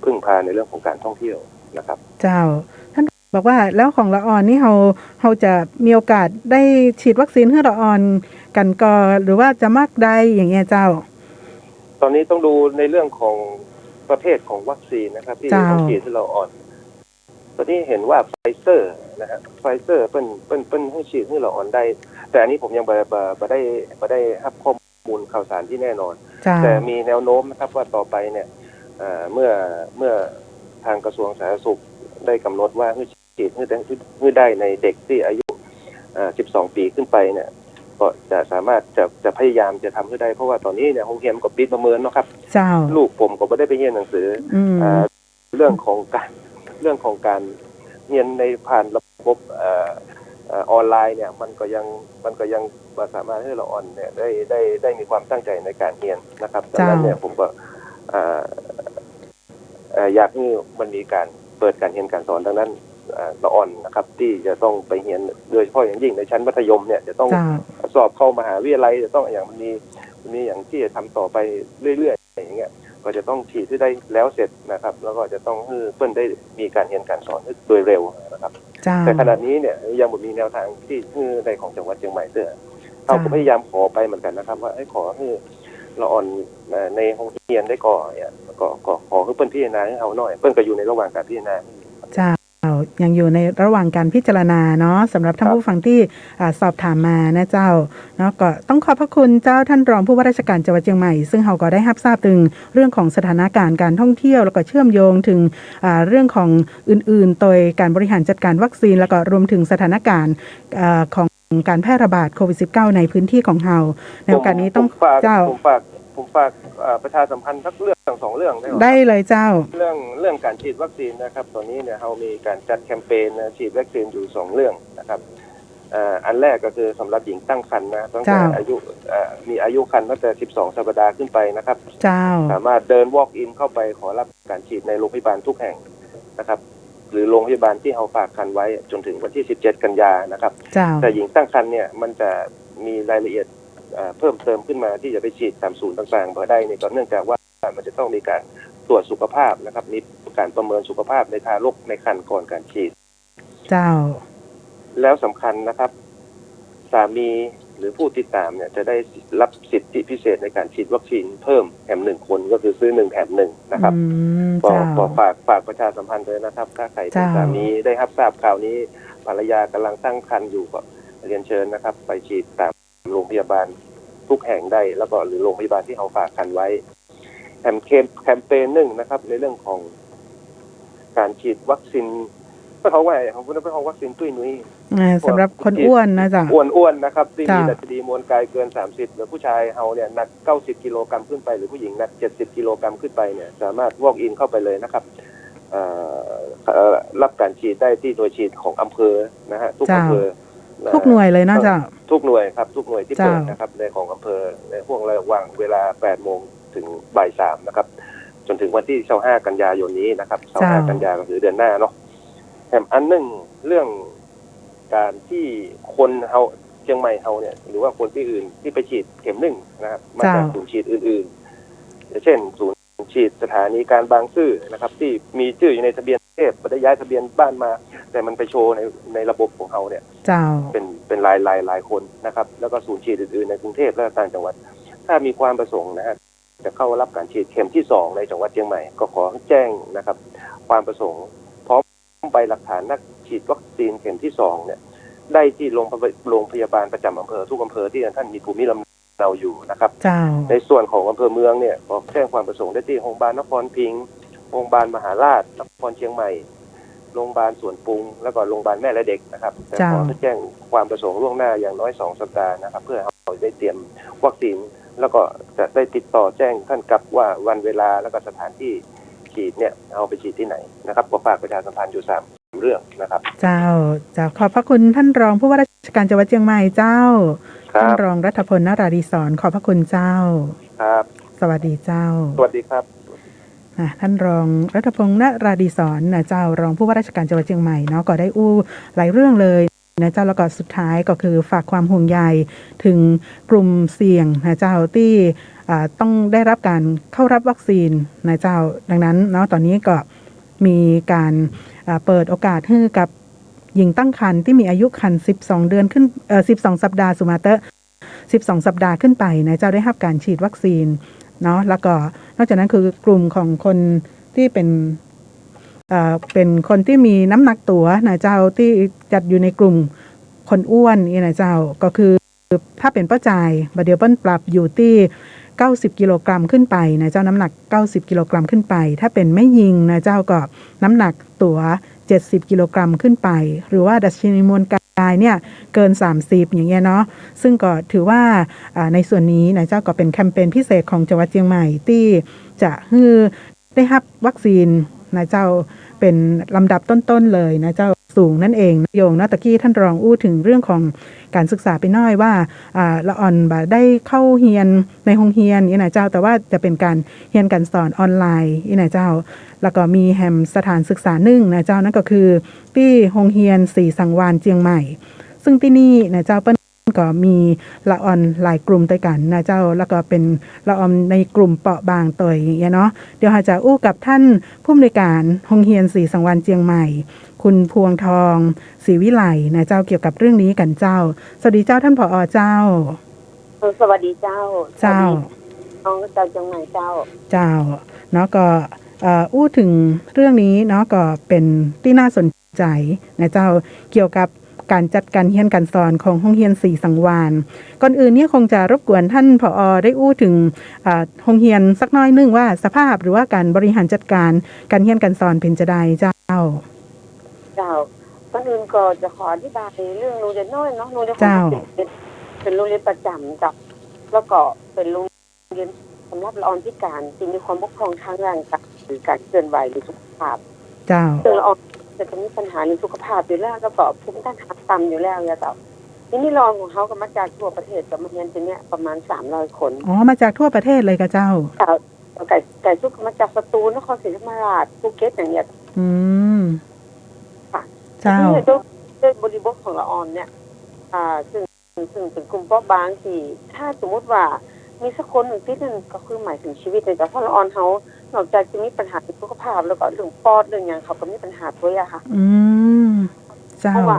พึ่งพาในเรื่องของการท่องเที่ยวนะครับเจ้าท่านบอกว่าแล้วของละออนนี่เราจะมีโอกาสได้ฉีดวัคซีนให้ละออนกันก็หรือว่าจะมากได้อย่างเงี้ยเจ้าตอนนี้ต้องดูในเรื่องของประเภทของวัคซีนนะครับที่ต้องฉีดให้ละออนตอนนี้เห็นว่าไฟเซอร์นะฮะไฟเซอร์เป็นให้ฉีดให้ละออนได้แต่อันนี้ผมยังไม่ได้รับข้อมูลข่าวสารที่แน่นอนแต่มีแนวโน้มนะครับว่าต่อไปเนี่ยเมื่อทางกระทรวงสาธารณสุขได้กำหนดว่าให้ฉีดให้ได้ในเด็กที่อายุ12 ปีขึ้นไปเนี่ยก็จะสามารถจะพยายามจะทำให้ได้เพราะว่าตอนนี้เนี่ยโรงเรียนก็ปิดประเมินเนาะครับลูกผมก็ไม่ได้ไปเรียนหนังสือเรื่องของการเรียนในผ่านระบบออนไลน์เนี่ยมันก็ยังสามารถให้เราออนเนี่ยได้มีความตั้งใจในการเรียนนะครับดังนั้นเนี่ยผมก็อยากให้มันมีการเปิดการเรียนการสอนดังนั้นละอ่อนนะครับที่จะต้องไปเรียนโดยเฉพาะอย่างยิ่งในชั้นมัธยมเนี่ยจะต้องสอบเข้ามหาวิทยาลัยจะต้องอย่างมันมีอย่างที่จะทำต่อไปเรื่อยๆอย่างเงี้ยก็จะต้องฉีดที่ได้แล้วเสร็จนะครับแล้วก็จะต้องให้เพื่อนได้มีการเรียนการสอนโดยเร็วนะครับแต่ขณะนี้เนี่ยยังไม่มีแนวทางที่ในของจังหวัดเชียงใหม่เราก็พยายามขอไปเหมือนกันนะครับว่าขอให้ละอ่อนในห้องเรียนได้ก่อนเนี่ยก็ขอให้เพื่อนพิจารณาให้เขาหน่อยเพื่อนก็อยู่ในระหว่างการพิจารณายังอยู่ในระหว่างการพิจารณาเนาะสำหรับท่านผู้ฟังที่สอบถามมานะเจ้าเนาะก็ต้องขอบพระคุณเจ้าท่านรองผู้ว่าราชการจังหวัดเชียงใหม่ซึ่งเราก็ได้รับทราบถึงเรื่องของสถานการณ์การท่องเที่ยวแล้วก็เชื่อมโยงถึงเรื่องของอื่นๆโดยการบริหารจัดการวัคซีนแล้วก็รวมถึงสถานการณ์ของการแพร่ระบาดโควิด -19 ในพื้นที่ของเราในโอกาสนี้ต้องเจ้าผ ผมฝากประชาสัมพันธ์สักเรื่อง2เรื่องได้ไหม ได้เลยเจ้า เรื่องการฉีดวัคซีนนะครับตอนนี้เนี่ยเรามีการจัดแคมเปญฉีดวัคซีนอยู่2เรื่องนะครับอันแรกก็คือสำหรับหญิงตั้งครรภ์นะตั้งแต่อายุมีอายุครรภ์ตั้งแต่12สัปดาห์ขึ้นไปนะครับเจ้าสามารถเดิน walk in เข้าไปขอรับการฉีดในโรงพยาบาลทุกแห่งนะครับหรือโรงพยาบาลที่เราฝากครรภ์ไว้จนถึงวันที่17กันยานะครับแต่หญิงตั้งครรภ์เนี่ยมันจะมีรายละเอียดเพิ่มเติมขึ้นมาที่จะไปฉีดตามศูนย์ต่างๆพอได้เนี่ยก็เนื่องจากว่ามันจะต้องมีการตรวจสุขภาพนะครับมีการประเมินสุขภาพในทารกในครรภ์ก่อนการฉีดเจ้าแล้วสำคัญนะครับสามีหรือผู้ติดตามเนี่ยจะได้รับสิทธิพิเศษในการฉีดวัคซีนเพิ่มแถม1คนก็คือซื้อ1แถม1นะครับก็ฝากประชาสัมพันธ์เลยนะครับถ้าใครเป็นสามีได้รับทราบข่าวนี้ภรรยากำลังตั้งครรภ์อยู่ก็เรียนเชิญนะครับไปฉีดตามโรงพยาบาลทุกแห่งได้แล้วก็หรือโรงพยาบาลที่เราฝากครรภ์ไว้แคมเปญหนึ่งนะครับในเรื่องของการฉีดวัคซีนเพื่อเขาว่าของคุณเป็นของวัคซีนตุ้ยนุ้ยสำหรับคนอ้วนนะจ๊ะอ้วนนะครับที่มีดัชนีมวลกายเกิน30หรือผู้ชายเฮาเนี่ยหนัก90กิโลกรัมขึ้นไปหรือผู้หญิงหนัก70กิโลกรัมขึ้นไปเนี่ยสามารถ walk in เข้าไปเลยนะครับรับการฉีดได้ที่หน่วยฉีดของอำเภอนะฮะทุกอำเภอทุกหน่วยเลยนะจ๊ะทุกหน่วยครับทุกหน่วยที่เปิดนะครับในของอำเภอในห่วงระหว่างเวลา 8 โมงถึงบ่าย 3นะครับจนถึงวันที่25กันยายนนี้นะครับ25กันยายนก็คือเดือนหน้าเนาะแถมอันหนึ่งเรื่องการที่คนเฮาเชียงใหม่เฮาเนี่ยหรือว่าคนที่อื่นที่ไปฉีดเข็ม1นะครับมาจากศูนย์ฉีดอื่นๆเช่นศูนย์ฉีดสถานีการบางซื่อนะครับที่มีชื่ออยู่ในทะเบียนประเทศได้ย้ายทะเบียนบ้านมาแต่มันไปโชว์ในระบบของเฮาเนี่ยเป็นหลายคนนะครับแล้วก็ศูนย์ฉีดอื่นๆในกรุงเทพและต่างจังหวัดถ้ามีความประสงค์นะฮะจะเข้ารับการฉีดเข็มที่2ในจังหวัดเชียงใหม่ก็ขอแจ้งนะครับความประสงค์พร้อมใบหลักฐานนักฉีดวัคซีนเข็มที่2เนี่ยได้ที่โรงพยาบาลประจำอำเภอทุกอำเภอที่ท่านมีภูมิลำเนาอยู่นะครับในส่วนของอำเภอเมืองเนี่ยขอแจ้งความประสงค์ได้ที่โรงพยาบาลนครพิงค์โรงพยาบาลมหาราชนครเชียงใหม่โรงพยาบาลสวนปรุงแล้วก็โรงพยาบาลแม่และเด็กนะครับแต่ขอแจ้งความประสงค์ล่วงหน้าอย่างน้อย2สัปดาห์นะครับเพื่อเราได้เตรียมวัคซีนแล้วก็จะได้ติดต่อแจ้งท่านกับว่าวันเวลาแล้วก็สถานที่ฉีดเนี่ยเอาไปฉีดที่ไหนนะครับก็ฝากประชาสัมพันธ์อยู่3เรื่องนะครับเจ้าขอบพระคุณท่านรองผู้ว่าราชการจังหวัดเชียงใหม่เจ้าท่านรองรัฐพล นราดีศรขอบพระคุณเจ้าครับสวัสดีเจ้าสวัสดีครับท่านรองรัฐพล นราดีศรนะเจ้ารองผู้ว่าราชการจังหวัดเชียงใหม่เนาะก็ได้อู้หลายเรื่องเลยนะเจ้าแล้วก็สุดท้ายก็คือฝากความห่วงใยถึงกลุ่มเสี่ยงนะเจ้าที่ต้องได้รับการเข้ารับวัคซีนนะเจ้าดังนั้นเนาะตอนนี้ก็มีการเปิดโอกาสให้กับหญิงตั้งครรภ์ที่มีอายุครรภ์12 เดือนขึ้น12 สัปดาห์สุมาเตอร์12 สัปดาห์ขึ้นไปนะเจ้าได้รับการฉีดวัคซีนเนาะแล้วก็นอกจากนั้นคือกลุ่มของคนที่เป็นคนที่มีน้ำหนักตัวนะเจ้าที่จัดอยู่ในกลุ่มคนอ้วนนี่นะเจ้าก็คือถ้าเป็นป้าจ่ายบัดเดียวเปิ้ลปรับอยู่ที่90 กิโลกรัมขึ้นไปนะเจ้าน้ำหนัก90 กิโลกรัมขึ้นไปถ้าเป็นไม่ยิงนะเจ้าก็น้ำหนักตัว70 กิโลกรัมขึ้นไปหรือว่าดัชนีมวลกายเนี่ยเกิน30อย่างเงี้ยเนาะซึ่งก็ถือว่าในส่วนนี้นะเจ้าก็เป็นแคมเปญพิเศษของจังหวัดเชียงใหม่ที่จะให้ได้รับวัคซีนนะเจ้าเป็นลำดับต้นๆเลยนะเจ้าสูงนั่นเองโยงนะตะกี้ท่านรองอู้ถึงเรื่องของการศึกษาไปน้อยว่าละอ่อนได้เข้าเรียนในโรงเรียนนี่นะเจ้าแต่ว่าจะเป็นการเรียนการสอนออนไลน์นี่นะเจ้าแล้วก็มีแห่งสถานศึกษาหนึ่งนะเจ้านั่นก็คือที่โรงเรียนสีสังวานเชียงใหม่ซึ่งที่นี่นะเจ้าก็มีละอ่อนหลายกลุ่มด้วยกันนะเจ้าแล้วก็เป็นละอ่อนในกลุ่มเปราะบางตัวอย่างเงี้ยเนาะเดี๋ยวเราจะอู้กับท่านผู้อำนวยการโรงเรียนสีสังวานเชียงใหม่คุณพวงทองศรีวิไลนะเจ้าเกี่ยวกับเรื่องนี้กันเจ้าสวัสดีเจ้าท่านผอ.เจ้าสวัสดีเจ้าน้องเจ้าเชียงใหม่เจ้าเนาะก็อู้ถึงเรื่องนี้เนาะก็เป็นที่น่าสนใจนะเจ้าเกี่ยวกับการจัดการเรียนการสอนของโรงเรียนสีสังวานก่อนอื่นเนี่ยคงจะรบกวนท่านผอ.ได้อู้ถึงโรงเรียนสักน้อยนึงว่าสภาพหรือว่าการบริหารจัดการการเรียนการสอนเป็นจะได้เจ้าก่อนอื่นก็จะขออธิบายเรื่องโรงเรียนน้อยเนาะโรงเรียนเป็นโรงเรียนประจำจ้ะแล้วก็เป็นโรงเรียน สำหรับละออนพิการที่มีความบกพร่องทางร่างกายหรือการเคลื่อนไหวหรือสุขภาพเจ้าซึ่งละออนจะมีปัญหาในสุขภาพอยู่แล้วแล้วก็ภูมิต้านทานต่ำอยู่แล้วเจ้าทีนี้ละออนของเขาก็มาจากทั่วประเทศกับมาเรียนที่เนี้ยประมาณ300 คนมาจากทั่วประเทศเลยกะเจ้าไก่ชุกมาจากสตูลนครศรีธรรมราชภูเก็ตอย่างเงี้ยค่ะเจ้าด้วยบริบทของละออนเนี่ยซึ่งเป็นกลุ่มเปราะบางที่ถ้าสมมติว่ามีสักคนหนึ่งที่นึงก็คือหมายถึงชีวิตเลยแต่เพราะละออนเขานอกจากจะมีปัญหาสุขภาพแล้วก็เรื่องปอดเรื่องอย่างเขาก็มีปัญหาด้วยอะค่ะเจ้าเพราะว่า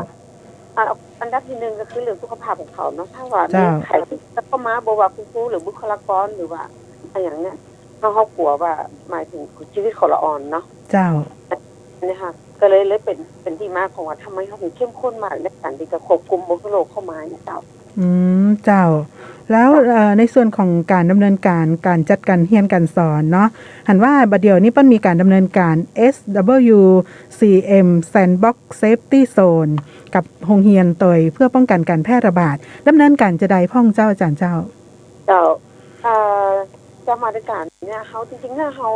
อันดับที่หนึ่งก็คือเรื่องสุขภาพของเขาเนาะถ้าว่ามีใครที่จะเข้ามาบอกว่าคุณครูหรือบุคลากรหรือว่าอะไรอย่างเนี้ยเขากลัวว่าหมายถึงชีวิตของละออนเนาะเจ้าเนี่ยค่ะก็เลยเป็นที่มาของว่าทำไมเขาถึงเข้มข้นมากในการที่จะควบคุมบุคลากรเข้ามาเนี่ยเจ้าเจ้าแล้วในส่วนของการดำเนินการจัดการเรียนการสอนเนาะหันว่าบัดเดี๋ยวนี้เปิ้นมีการดำเนินการ SWCM Sandbox Safety Zone กับโรงเรียนตยเพื่อป้องกันการแพร่ระบาดดำเนินการจะใดพ่องเจ้าอาจารย์เจ้ามาตรการเนี่ยเขาจริงๆเนี่ยเขา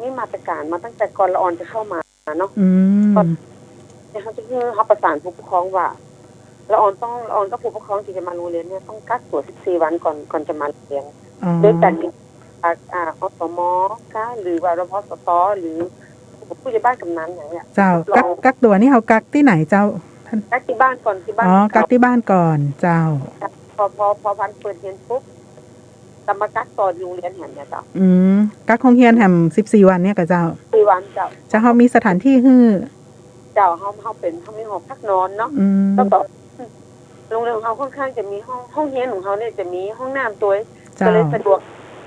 มีมาตรการมาตั้งแต่ก่อนละออนจะเข้ามาเนาะเนี่ยเขาจะคือเขาประสานผู้ปกครองว่าละออนก็ผู้ปกครองที่จะมาโรงเรียนเนี่ยต้องกักตัว14 วันก่อนจะมาเรียนโดยการอสม.หรือว่ารพสต.หรือผู้ใหญ่บ้านกำนันอย่างเงี้ยเจ้ากักตัวนี่เขากักที่ไหนเจ้ากักที่บ้านก่อนที่บ้านกักที่บ้านก่อนเจ้าพอวันเปิดเรียนปุ๊บจะมากักต่อโรงเรียนแห่งเนี่ยเจ้ากักโรงเรียนแห่ง14 วันเนี่ยกับเจ้า14 วันเจ้าจะเขามีสถานที่ฮื้อเจ้าเขามีหอพักนอนเนาะแล้วก็โรงเรียนของเขาค่อนข้างจะมีห้องเรียนของเขาเนี่ยจะมีห้องน้ำตัวก็เลยสะดวก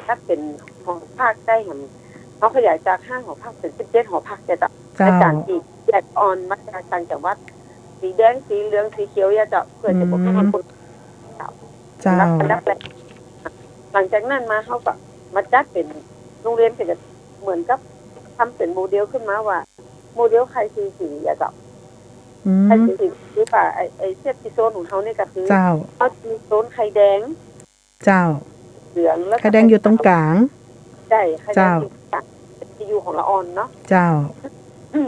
ถ้าเป็นหอพักได้เห็นเขาขยายจาก5 หอพักเป็น17 หอพักจะในการที่แยกออนมาจากต่างจังหวัดสีแดงสีเหลืองสีเขียวจะเพื่อจะบอกให้คนเจ้าหลังจากนั้นมาเขาก็มาจัดเป็นโรงเรียนก็จะเหมือนกับทำเป็นโมเดลขึ้นมาว่าโมเดลใครสีอะเจ้าใครสีหรือเปล่าไอเซฟที่โซนของเขาเนี่ยก็คือเขามีโซนไข่แดงเจ้าเหลืองแล้วไข่แดงอยู่ตรงกลางใช่ไข่แดงเป็นที่อยู่ของละออนเนาะเจ้า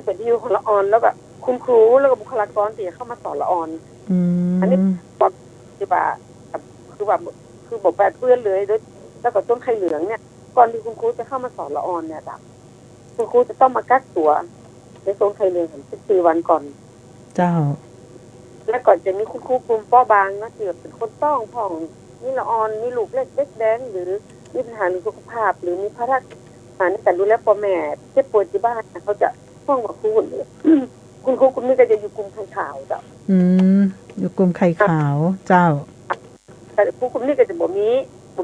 เป็นที่อยู่ของละออนแล้วก็คุณครูแล้วก็บุคลากรที่เข้ามาสอนละออนอันนี้บอกคือบอกแบบเพื่อนเลยแล้วก็ต้นไข่เหลืองเนี่ยก่อนที่คุณครูจะเข้ามาสอนละออนเนี่ยจ้ะคุณครูจะต้องมากักตัวในโซนไข่เหลือง14 วันก่อนเจ้าแล้วก่อนจะมีคุณครูกลุ่มเปราะบางนะที่เป็นคนต้องผ่องนี่ละออนมีลูกเล็กเด็กแดงหรือมีปัญหาในสุขภาพหรือมีภาระในการดูแลพ่อแม่เจ็บป่วยที่บ้านเขาจะฟ้องกับครูคุณครูคุณนี่ก็จะอยู่กลุ่มไข่ขาวเจ้าอยู่กลุ่มไข่ขาวเจ้าแต่ผู้คุมนี่ก็จะบ่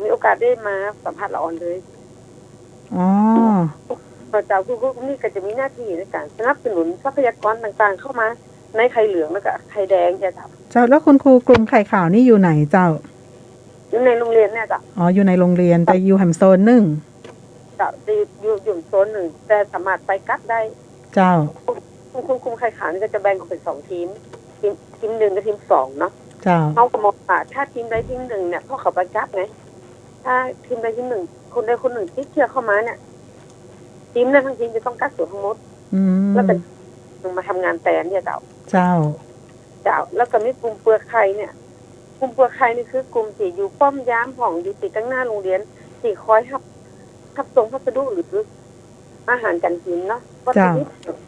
มีโอกาสได้มาสัมภาษณ์ละออนเลยเจ้าผู้คุมนี่ก็จะมีหน้าที่ในการสนับสนุนทรัพยากรต่างๆเข้ามาในไข่เหลืองแล้วก็ไข่แดงเจ้าแล้วคุณครูกลุ่มไข่ขาวนี่อยู่ไหนเจ้าอยู่ในโรงเรียนเนี่ยจ้ะอยู่ในโรงเรียนแต่อยู่แฮมโซน1จ้ะอยู่โซน1แต่สามารถไปกักได้เจ้าคุณคุมไข่ขาวนี่ก็จะแบ่งออกเป็น2 ทีม1กับทีม2เนาะเขาก็มองว่าถ้าทีมใดทีมหนึ่งเนี่ยพอเขาไปกักไงถ้าทีมใดทีมหนึ่งคนใดคนหนึ่งที่เชื่อเข้ามาเนี่ยทีมนั้นทั้งทีมจะต้องกักตัวทั้งหมดแล้วก็มาทำงานแต่เนี่ยเจ้าแล้วก็มีกลุ่มเปลือกไข่เนี่ยกลุ่มเปลือกไข่นี่คือกลุ่มที่อยู่ป้อมยามของอยู่ติดตั้งหน้าโรงเรียนที่คอยทับส่งพัสดุหรืออาหารการกินเนาะวัตถุดิบ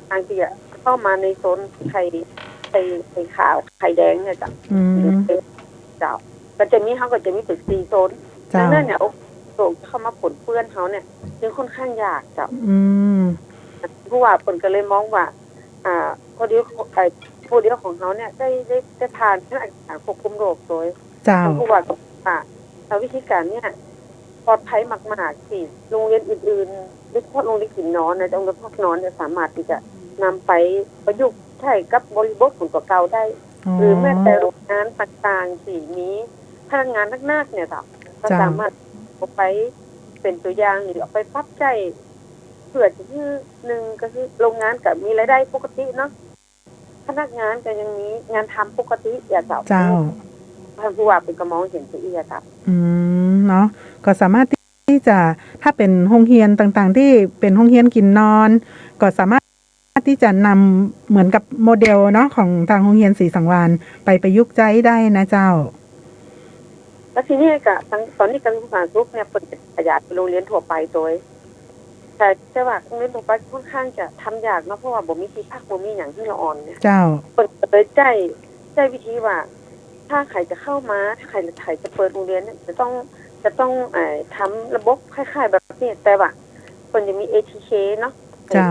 ทางที่เข้ามาในโซนไข่ขาวไข่แดงเนี่ยจ้ะก็จะมีเขาก็จะมีตึก4 โซนดังนั้นเนี่ยโส่งเข้ามาผลเปื้อนเขาเนี่ยจึงค่อนข้างยากจ้ะผู้ว่าผลก็เลยมองว่าพอดีผู้เดียวของเขาเนี่ยได้ผ่านขั้นการควบคุมโรคโดยผู้ว่าก็วิธีการเนี่ยปลอดภัยมากๆที่โรงเรียนอื่นๆโดยเฉพาะโรงเรียนกินนอนในโรงเรียนพักนอนจะสามารถที่จะนำไปประยุกต์ใช้กับบริบทของตัวเก่าได้หรือแม้แต่โรงงานต่างๆที่มีพนักงานนักๆเนี่ยก็สามารถเอาไปเป็นตัวอย่างหรือเอาไปปรับใช้เพื่อที่1ก็คือโรงงานก็มีรายได้ปกติเนาะพนักงานก็ยังมีงานทำปกติอย่าเจ้าผู้ว่าเป็นกระมองเห็นสิจ้ะเนาะก็สามารถ ที่จะถ้าเป็นโรงเรียนต่างๆที่เป็นโรงเรียนกินนอนก็สามารถที่จะนำเหมือนกับโมเดลเนาะของทางโรงเรียนศรีสังวาลไปประยุกต์ใช้ได้นะเจ้าแล้วทีนี้ก็ตอนนี้การศึกษาทุกเนี่ยเปิดขยายไปโรงเรียนทั่วไปโดยแต่ว่าโรงเรียนทั่วไปค่อนข้างจะทำยากเนาะเพราะว่าบ่มีที่พักบ่มีอย่างที่ละอ่อนเนี่ยเจ้าเปิดเลยใจวิธีว่าถ้าใครจะเข้ามาถ้าใครจะเปิดโรงเรียนเนี่ยจะต้องทำระบบคล้ายๆแบบนี้แต่ว่าคนจะมี ATK เนาะเจ้า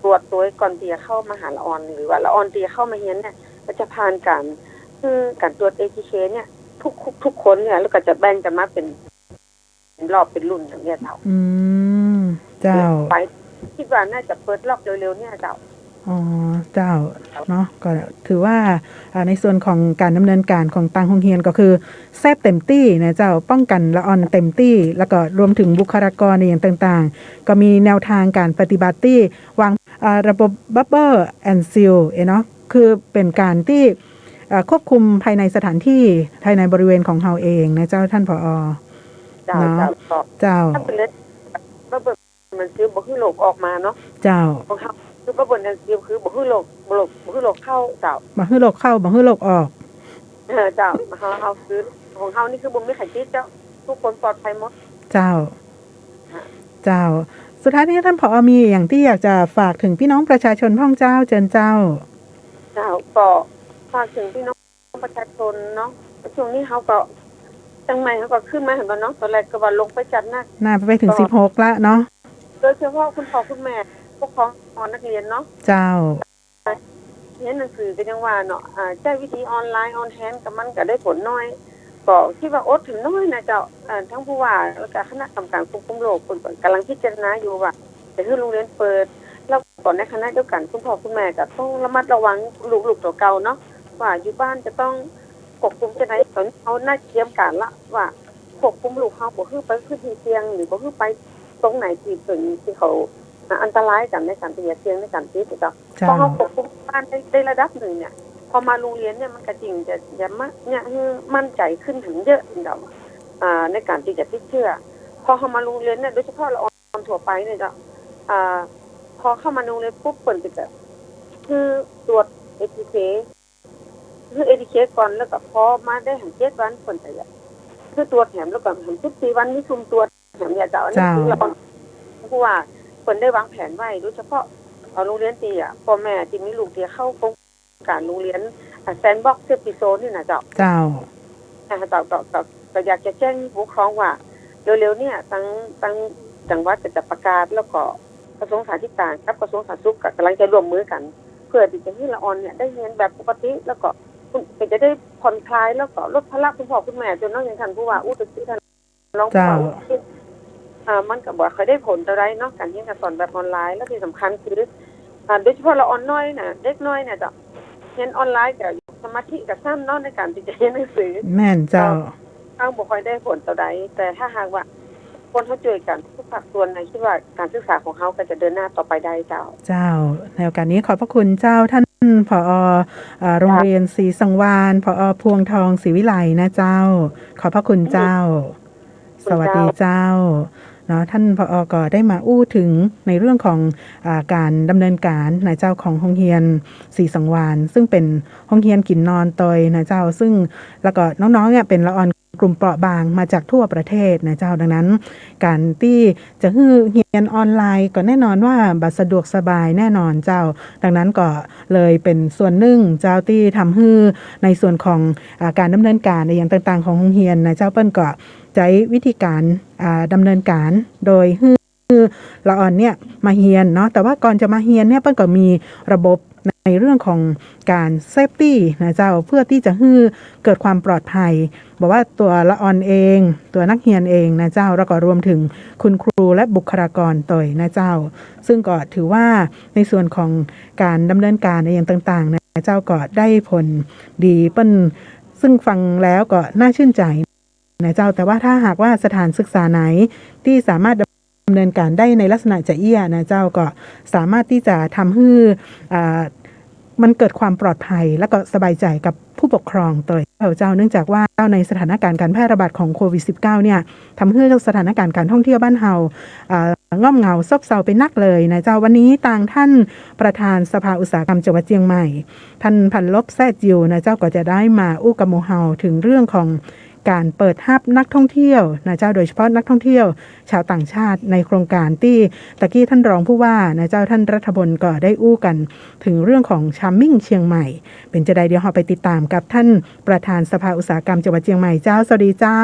ตรวจตัวก่อนที่จะเข้ามาหาละอ่อนหรือว่าละอ่อนที่จะเข้ามาเรียนเนี่ยก็จะผ่านการตรวจ ATK เนี่ยทุกคนเนี่ยแล้วก็จะแบ่งกันมาเป็นรอบเป็นรุ่นอย่างเงี้ยเจ้าเจ้าไปคิดว่าน่าจะเปิดรอบเร็วๆเนี่ยเจ้าอ๋อเจ้าเนาะก็ถือว่าในส่วนของการดำเนินการของต่างโรงเรียนก็คือแซบเต็มที่นะเจ้าป้องกันละออนเต็มที่แล้วก็รวมถึงบุคลากรในอย่างต่างๆก็มีแนวทางการปฏิบัติที่วางระบบ Bubble and Seal เนาะคือเป็นการที่ควบคุมภายในสถานที่ภายในบริเวณของเราเองนะเจ้าท่านผอ.เจ้าถ้าเป็นเล็กBubble and Seal บ่คือโลกออกมาเนาะเจ้าคือBubble and Seal คือบ่คือโลกเข้าเจ้าบ่คือโลกเข้าบ่คือโลกออกเจ้าเฮาคือของเฮานี่คือบ่มีใครติดเจ้าทุกคนปลอดภัยหมดเจ้าสุดท้ายนี้ท่านผอ.มีอย่างที่อยากจะฝากถึงพี่น้องประชาชนพ่องเจ้าเจิญเจ้าก็ฝากถึงพี่น้องประชาชนเนาะช่วงนี้เขาก็จังใหม่เขาก็ขึ้นมาเห็นบ่เนาะตอนแรกก็ว่าลงไปจัดหน้าไปถึง16ละเนาะโดยเฉพาะคุณพ่อคุณแม่พวกของนักเรียนเนาะเจ้าเรียนหนังสือก็ยังว่าเนาะใช้วิธีออนไลน์ออนแฮนด์กับมันก็ได้ผลน้อยก็คิดว่าอดถึงน้อยนะเจ้าทั้งผู้ว่าแล้วก็คณะกรรมการควบคุมโรคกำลังพิจารณาอยู่ว่าจะให้โรงเรียนเปิดแล้วก่อนในคณะเดียวกันคุณพ่อคุณแม่ก็ต้องระมัดระวังลูกๆตัวเก่าเนาะว่าอยู่บ้านจะต้องควบคุมจะไหนตอนเขาน่าเตรียมการละว่าควบคุมลูกเขาบ่คือไปขึ้นที่เสี่ยงหรือบ่คือไปตรงไหนที่เขาอันตรายกันในการที่จะเสี่ยงในการติดเจ้าพอเขาควบคุมบ้านได้ระดับนึงเนี่ยพอมาโรงเรียนเนี่ยมันก็จริงจะมั่นใจขึ้นถึงเยอะเจ้าในการที่จะติดเชื้อพอเขามาโรงเรียนเนี่ยโดยเฉพาะละออนทั่วไปเนี่ยเจ้าพอเข้ามาโรงเรียนปุ๊บเปิดติดแบบคือตรวจ ATK คือ ATK ก่อนแล้วก็พอมาได้หัน7วันเปิดแต่คือตรวจแถมแล้วก็หัน14วันนี่ซุ่มตรวจแถมเนี่ยเจ้าอันนี้คือเราเพราะว่าเปิดได้วางแผนไว้โดยเฉพาะโรงเรียนที่พ่อแม่ที่มีลูกที่เข้าโครงการโรงเรียนแซนด์บ็อกซ์เซฟตี้โซนนี่นะเจ้าก็อยากจะแจ้งผู้ปกครองว่าเร็วๆเนี่ยตั้งจังหวัดจะประกาศแล้วก็กระทรวงสาธารณสุขกับกระทรวงสาธารณสุขกำลังจะร่วมมือกันเพื่อที่จะให้ละออนเนี่ยได้เรียนแบบปกติแล้วก็จะได้ผ่อนคลายแล้วก็ลดภาระคุณพ่อคุณแม่จนน้องอย่างท่านผู้ว่าตสิท่านน้องผู้ว่ามันก็บ่ค่อยได้ผลเท่าไรเนาะการเรียนการสอนแบบออนไลน์แล้วที่สำคัญคือโดยเฉพาะละออนน้อยน่ะเด็กน้อยเนี่ยจ้ะเรียนออนไลน์ก็สมาธิก็สั้นเนาะในการที่จะเรียนหนังสือแม่นเจ้าบ่ค่อยได้ผลเท่าใดแต่ถ้าหากว่าคนเขาช่วยกันทุกภาคส่วนในคิดว่าการศึกษาของเขาก็จะเดินหน้าต่อไปได้เจ้าในโอกาสนี้ขอบพระคุณเจ้าท่านผอ.โรงเรียนศรีสังวาลผอ.พวงทองศรีวิไลนะเจ้าขอบพระคุณเจ้าสวัสดีเจ้าเนาะท่านผอ.ก็ได้มาอู้ถึงในเรื่องของการดำเนินการนายเจ้าของโรงเรียนศรีสังวาลซึ่งเป็นโรงเรียนกินนอนตอยนายเจ้าซึ่งแล้วก็น้องๆเนี่ยเป็นละออนกลุ่มเปราะบางมาจากทั่วประเทศนะเจ้าดังนั้นการที่จะเรียนออนไลน์ก็แน่นอนว่าบัดสะดวกสบายแน่นอนเจ้าดังนั้นก็เลยเป็นส่วนหนึ่งเจ้าที่ทำให้ในส่วนของการดำเนินการในอย่างต่างๆของโรงเรียนนะเจ้าเปิ้นก็ใช้วิธีการดำเนินการโดยละออนเนี่ยมาเรียนเนาะแต่ว่าก่อนจะมาเรียนเนี่ยเปิ้นก็มีระบบในเรื่องของการเซฟตี้นะเจ้าเพื่อที่จะให้เกิดความปลอดภัยบอกว่าตัวละออนเองตัวนักเรียนเองนะเจ้าแล้วก็รวมถึงคุณครูและบุคลากรต่อยนะเจ้าซึ่งก็ถือว่าในส่วนของการดำเนินการในอย่างต่างๆนะเจ้าก็ได้ผลดีเปิ้นซึ่งฟังแล้วก็น่าชื่นใจนะเจ้าแต่ว่าถ้าหากว่าสถานศึกษาไหนที่สามารถดำเนินการได้ในลักษณะจะเอี้ยนะเจ้าก็สามารถที่จะทำให้ มันเกิดความปลอดภัยและก็สบายใจกับผู้ปกครองตัวเจ้าเนื่องจากว่าในสถานการณ์การแพร่ระบาดของโควิด -19 เนี่ยทำให้สถานการณ์การท่องเที่ยวบ้านเฮาง่อมเงาซบเซาไปนักเลยนะเจ้าวันนี้ต่างท่านประธานสภาอุตสาหกรรมจังหวัดเชียงใหม่ท่านพันลบแซ่จิวนะเจ้าก็จะได้มาอู้กับหมู่เฮาถึงเรื่องของการเปิดฮับนักท่องเที่ยวนะเจ้าโดยเฉพาะนักท่องเที่ยวชาวต่างชาติในโครงการที่ตะกี้ท่านรองผู้ว่านะเจ้าท่านรัฐบลก็ได้อู้กันถึงเรื่องของชาร์มมิ่งเชียงใหม่เป็นจะได้เดี๋ยวเราไปติดตามกับท่านประธานสภาอุตสาหกรรมจังหวัดเชียงใหม่เจ้าสวัสดีเจ้า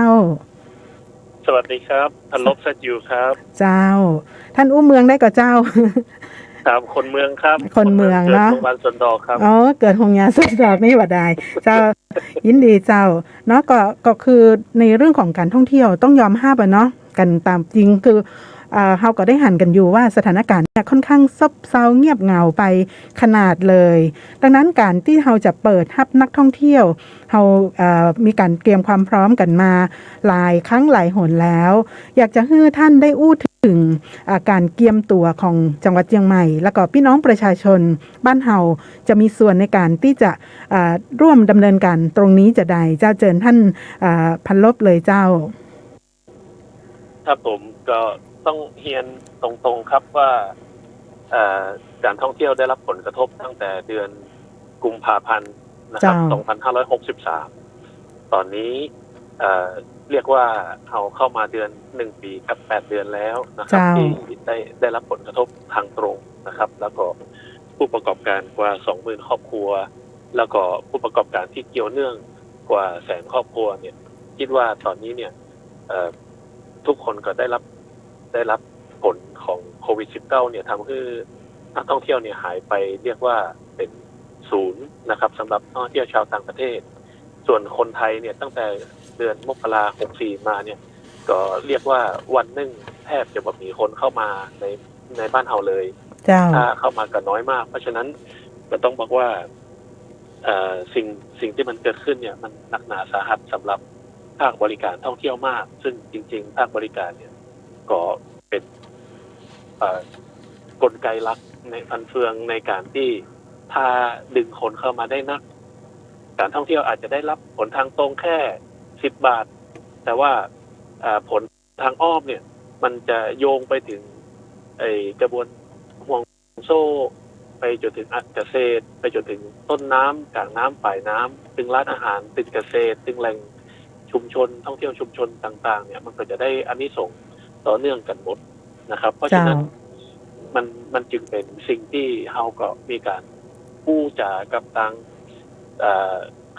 สวัสดีครับพันลบแซจิวครับเจ้าท่านอู้เมืองได้กับเจ้าครับคนเมืองครับคนเมืองเนาะเกิดโรงพยาบาลสวนดอกครับเกิดโรงงานสวนดอกนี่ว่าได้เจ้ายินดีเจ้าเนาะก็คือในเรื่องของการท่องเที่ยวต้องยอมห้ามเนาะกันตามจริงคือเฮาก็ได้หันกันอยู่ว่าสถานการณ์เนี่ยค่อนข้างซบเซาเงียบเหงาไปขนาดเลยดังนั้นการที่เฮาจะเปิดรับนักท่องเที่ยวเฮามีการเตรียมความพร้อมกันมาหลายครั้งหลายหนแล้วอยากจะให้ท่านได้อู้ถึงการเตรียมตัวของจังหวัดเชียงใหม่แล้วก็พี่น้องประชาชนบ้านเฮาจะมีส่วนในการที่จะร่วมดำเนินการตรงนี้จะได้เจ้าเจิญท่านพันลบเลยเจ้าครับผมก็ต้องเรียนตรงๆครับว่าการท่องเที่ยวได้รับผลกระทบตั้งแต่เดือนกุมภาพันธ์นะครับ2563ตอนนี้เรียกว่าเราเข้ามาเดือน1ปีกับ8เดือนแล้วนะครับที่ได้รับผลกระทบทางตรงนะครับแล้วก็ผู้ประกอบการกว่า 20,000 ครอบครัวแล้วก็ผู้ประกอบการที่เกี่ยวเนื่องกว่าแสนครอบครัวเนี่ยคิดว่าตอนนี้เนี่ยทุกคนก็ได้รับผลของโควิด -19 เนี่ยทำให้นักท่องเที่ยวเนี่ยหายไปเรียกว่าเป็นศูนย์นะครับสำหรับนักท่องเที่ยวชาวต่างประเทศส่วนคนไทยเนี่ยตั้งแต่เดือนมกราคม64มาเนี่ยก็เรียกว่าวันหนึ่งแทบจะไม่มีคนเข้ามาในบ้านเฮาเลยถ้าเข้ามาก็น้อยมากเพราะฉะนั้นก็ต้องบอกว่าสิ่งที่มันเกิดขึ้นเนี่ยมันหนักหนาสาหัสสำหรับภาคบริการท่องเที่ยวมากซึ่งจริงๆภาคบริการเนี่ยก็เป็นกลไกหลักในฟันเฟืองในการที่พาดึงคนเข้ามาได้นักการท่องเที่ยวอาจจะได้รับผลทางตรงแค่10 บาทแต่ว่าผลทางอ้อมเนี่ยมันจะโยงไปถึงกระบวนห่วงโซ่ไปจนถึงเกษตรไปจนถึงต้นน้ำกลางน้ำปลายน้ำถึงร้านอาหารถึงเกษตรถึงแหล่งชุมชนท่องเที่ยวชุมชนต่างๆเนี่ยมันก็จะได้อานิสงส์ต่อเนื่องกันหมดนะครับเพราะฉะนั้นมันจึงเป็นสิ่งที่เฮาก็มีการพูดจากับทาง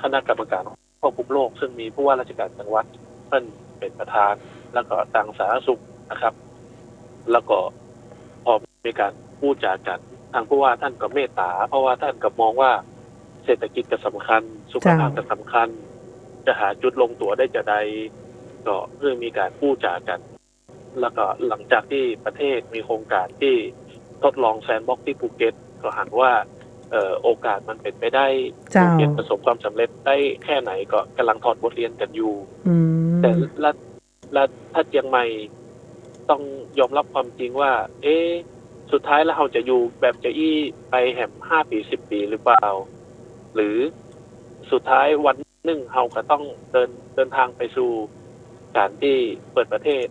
คณะกรรมการควบคุมโรคซึ่งมีผู้ว่าราชการจังหวัดเป็นประธานแล้วก็ทางสาธารณสุขนะครับแล้วก็พอมีการพูดจากันทางผู้ว่าท่านก็เมตตาเพราะว่าท่านก็มองว่าเศรษฐกิจก็สำคัญสุขภาพก็สำคัญจะหาจุดลงตัวได้จะใดก็เรื่องมีการพูดจากันแล้วก็หลังจากที่ประเทศมีโครงการที่ทดลองแซนด์บ็อกซ์ที่ภูเก็ตก็หันว่าโอกาสมันเป็นไปได้ภูเก็ตประสบความสำเร็จได้แค่ไหนก็กำลังถอดบทเรียนกันอยู่แต่ละถ้าเชียงใหม่ต้องยอมรับความจริงว่าสุดท้ายแล้วเราจะอยู่แบบจะไปแหม5 ปี 10 ปีหรือเปล่าหรือสุดท้ายวันหนึ่งเราก็ต้องเดินทางไปสู่การที่เปิดประเทศ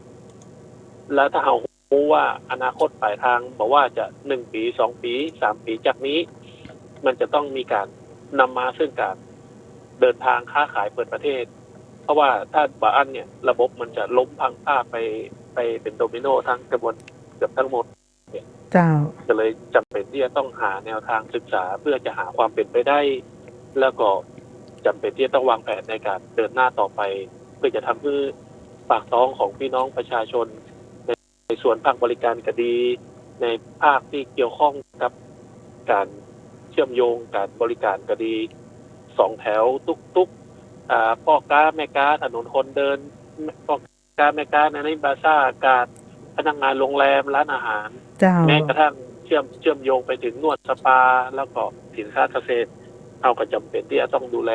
แล้วถ้าเรารู้ว่าอนาคตปลายทางบอกว่าจะ1 ปี 2 ปี 3 ปีจากนี้มันจะต้องมีการนำมาซึ่งการเดินทางค้าขายเปิดประเทศเพราะว่าถ้าบางอันเนี่ยระบบมันจะล้มพังไปเป็นโดมิโนทั้งกระบวนเกือบทั้งหมดเนี่ยก็เลยจำเป็นที่จะต้องหาแนวทางศึกษาเพื่อจะหาความเป็นไปได้แล้วก็จำเป็นที่จะต้องวางแผนในการเดินหน้าต่อไปเพื่อจะทำให้ปากท้องของพี่น้องประชาชนในส่วนภาคบริการก็ดีในภาคที่เกี่ยวข้องกับการเชื่อมโยงการบริการก็ดี2 แถวตุ๊กพ่อค้าแม่ค้าถนนคนเดินพ่อค้าแม่ค้าในบาซ่าการพนักงานโรงแรมร้านอาหารแม้กระทั่งเชื่อมโยงไปถึงนวดสปาแล้วก็สินค้าเกษตรเอาก็จำเป็นที่จะต้องดูแล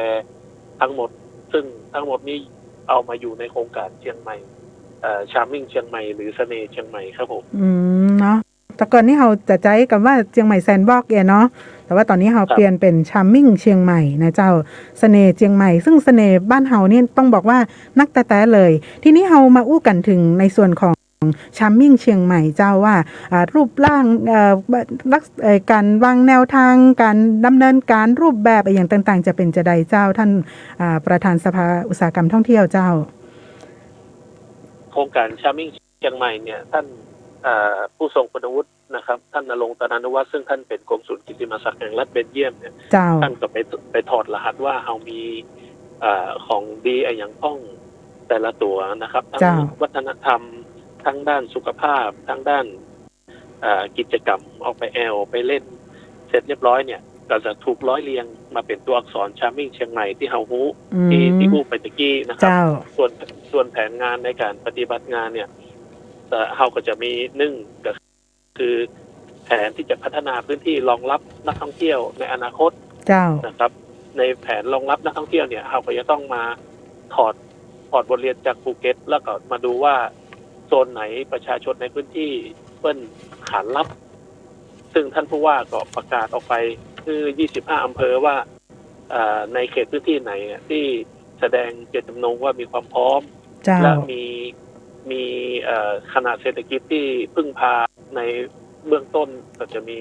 ทั้งหมดซึ่งทั้งหมดนี้เอามาอยู่ในโครงการเชียงใหม่ชาร์มมิ่งเชียงใหม่หรือเสน่ห์เชียงใหม่ครับผมเนาะ แต่ก่อนนี้เราจะใจกับว่าเชียงใหม่แซนด์บ็อกซ์เนาะแต่ว่าตอนนี้เราเปลี่ยนเป็นชาร์มมิ่งเชียงใหม่นะเจ้าเสน่ห์เชียงใหม่ซึ่งเสน่ห์บ้านเฮานี่ต้องบอกว่านักแต่เลย ทีนี้เรามาอู้กันถึงในส่วนของชาร์มมิ่งเชียงใหม่เจ้าว่ารูปร่างการวางแนวทางการดำเนินการรูปแบบอย่างต่างๆจะเป็นจะใดเจ้าท่านประธานสภาอุตสาหกรรมท่องเที่ยวเจ้าโครงการชาร์มมิ่งเชียงใหม่เนี่ยท่านผู้ทรงคุณวุฒินะครับท่านณรงค์ ตนานุวัฒน์ซึ่งท่านเป็นกรมศุลกิตติมศักดิ์แห่งรัฐเบลเยียมเนี่ยท่านก็ไปถอดรหัสว่าเรามีของดีอย่างพ้องแต่ละตัวนะครับทั้งวัฒนธรรมทั้งด้านสุขภาพทั้งด้านกิจกรรมออกไปแอลไปเล่นเสร็จเรียบร้อยเนี่ยก็จะถูกร้อยเรียงมาเป็นตัวอักษรชาร์มมิ่งเชียงใหม่ที่เฮาฮู้ที่ฮู้ไปตะกี้นะครับส่วนแผนงานในการปฏิบัติงานเนี่ยเฮาก็จะมี1ก็คือแผนที่จะพัฒนาพื้นที่รองรับนักท่องเที่ยวในอนาคตนะครับในแผนรองรับนักท่องเที่ยวเนี่ยเฮาก็จะต้องมาถอดบทเรียนจากภูเก็ตแล้วก็มาดูว่าโซนไหนประชาชนในพื้นที่เปิ้นขานรับซึ่งท่านผู้ว่าก็ประกาศออกไปคือ25อำเภอว่าในเขตพื้นที่ไหนที่แสดงเจตจำนงว่ามีความพร้อมและมีขนาดเศรษฐกิจที่พึ่งพาในเบื้องต้นก็จะมี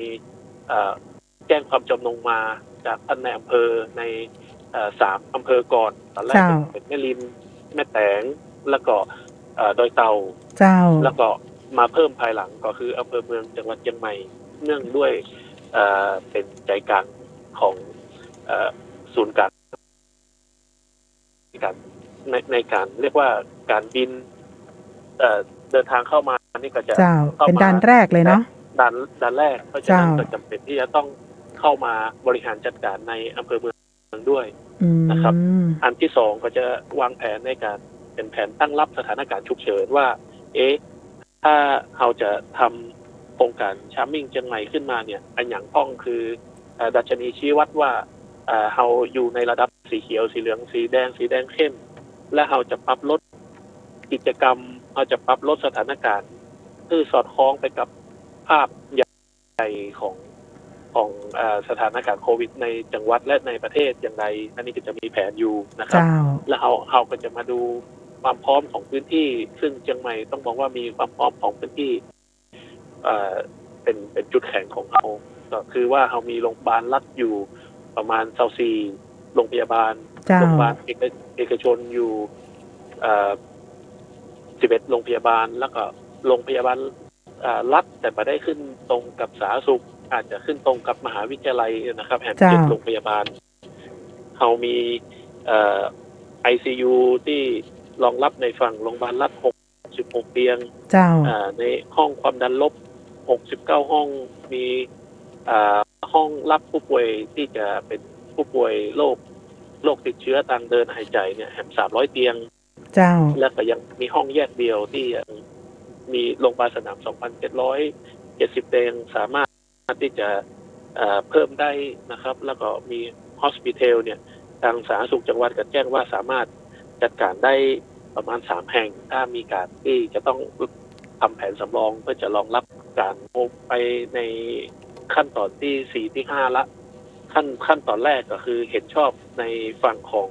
แจ้งความจำนงมาจากท่านในอำเภอใน3อำเภอก่อนตอนแรกเป็นแม่ริมแม่แตงแล้วก็ดอยเต่าแล้วก็มาเพิ่มภายหลังก็คืออำเภอเมืองจังหวัดเชียงใหม่เนื่องด้วยเป็นใจกลางของศูนย์การในการเรียกว่าการบินเดินทางเข้ามานี่ก็จะเป็นด่านแรกเลยเนาะด่านแรกเพราะฉะนั้นก็จำเป็นที่จะต้องเข้ามาบริหารจัดการในอำเภอเมืองด้วยนะครับอันที่2ก็จะวางแผนในการเป็นแผนตั้งรับสถานการณ์ฉุกเฉินว่าถ้าเราจะทำโครงการชาร์มมิ่งเชียงใหม่ขึ้นมาเนี่ยอันอย่างพ้องคือดัชนีชี้วัดว่าเราอยู่ในระดับสีเขียวสีเหลืองสีแดงเข้มและเราจะปรับลดกิจกรรมเราจะปรับลดสถานการณ์ที่สอดคล้องไปกับภาพใหญ่ของสถานการณ์โควิดในจังหวัดและในประเทศอย่างไรอันนี้ก็จะมีแผนอยู่นะครับแล้วเราก็จะมาดูความพร้อมของพื้นที่ซึ่งเชียงใหม่ต้องบอกว่ามีความพร้อมของพื้นที่เป็นจุดแข็งของเราก็คือว่าเรามีโรงพยาบาลรัฐอยู่ประมาณ24โรงพยาบาลเอกชนอยู่11โรงพยาบาลแล้วก็โรงพยาบาลรัฐแต่ไม่ได้ขึ้นตรงกับสาธารณสุขอาจจะขึ้นตรงกับมหาวิทยาลัยนะครับแห่ง7โรงพยาบาลเรามีICU ที่รองรับในฝั่งโรงพยาบาลรัฐ66เตียงในห้องความดันลบ69ห้องมีห้องรับผู้ป่วยที่จะเป็นผู้ป่วยโรคติดเชื้อทางเดินหายใจเนี่ยแห่ง300เตียงและก็ยังมีห้องแยกเดียวที่มีโรงพยาบาลสนาม 2,770 เตียงสามารถที่จะเพิ่มได้นะครับแล้วก็มีฮอสพิทอลเนี่ยทางสาธารณสุขจังหวัดก็แจ้งว่าสามารถจัดการได้ประมาณ3แห่งถ้ามีการที่จะต้องทำแผนสำรองเพื่อจะรองรับการไปในขั้นตอนที่4ที่5ละขั้นตอนแรกก็คือเห็นชอบในฝั่งของ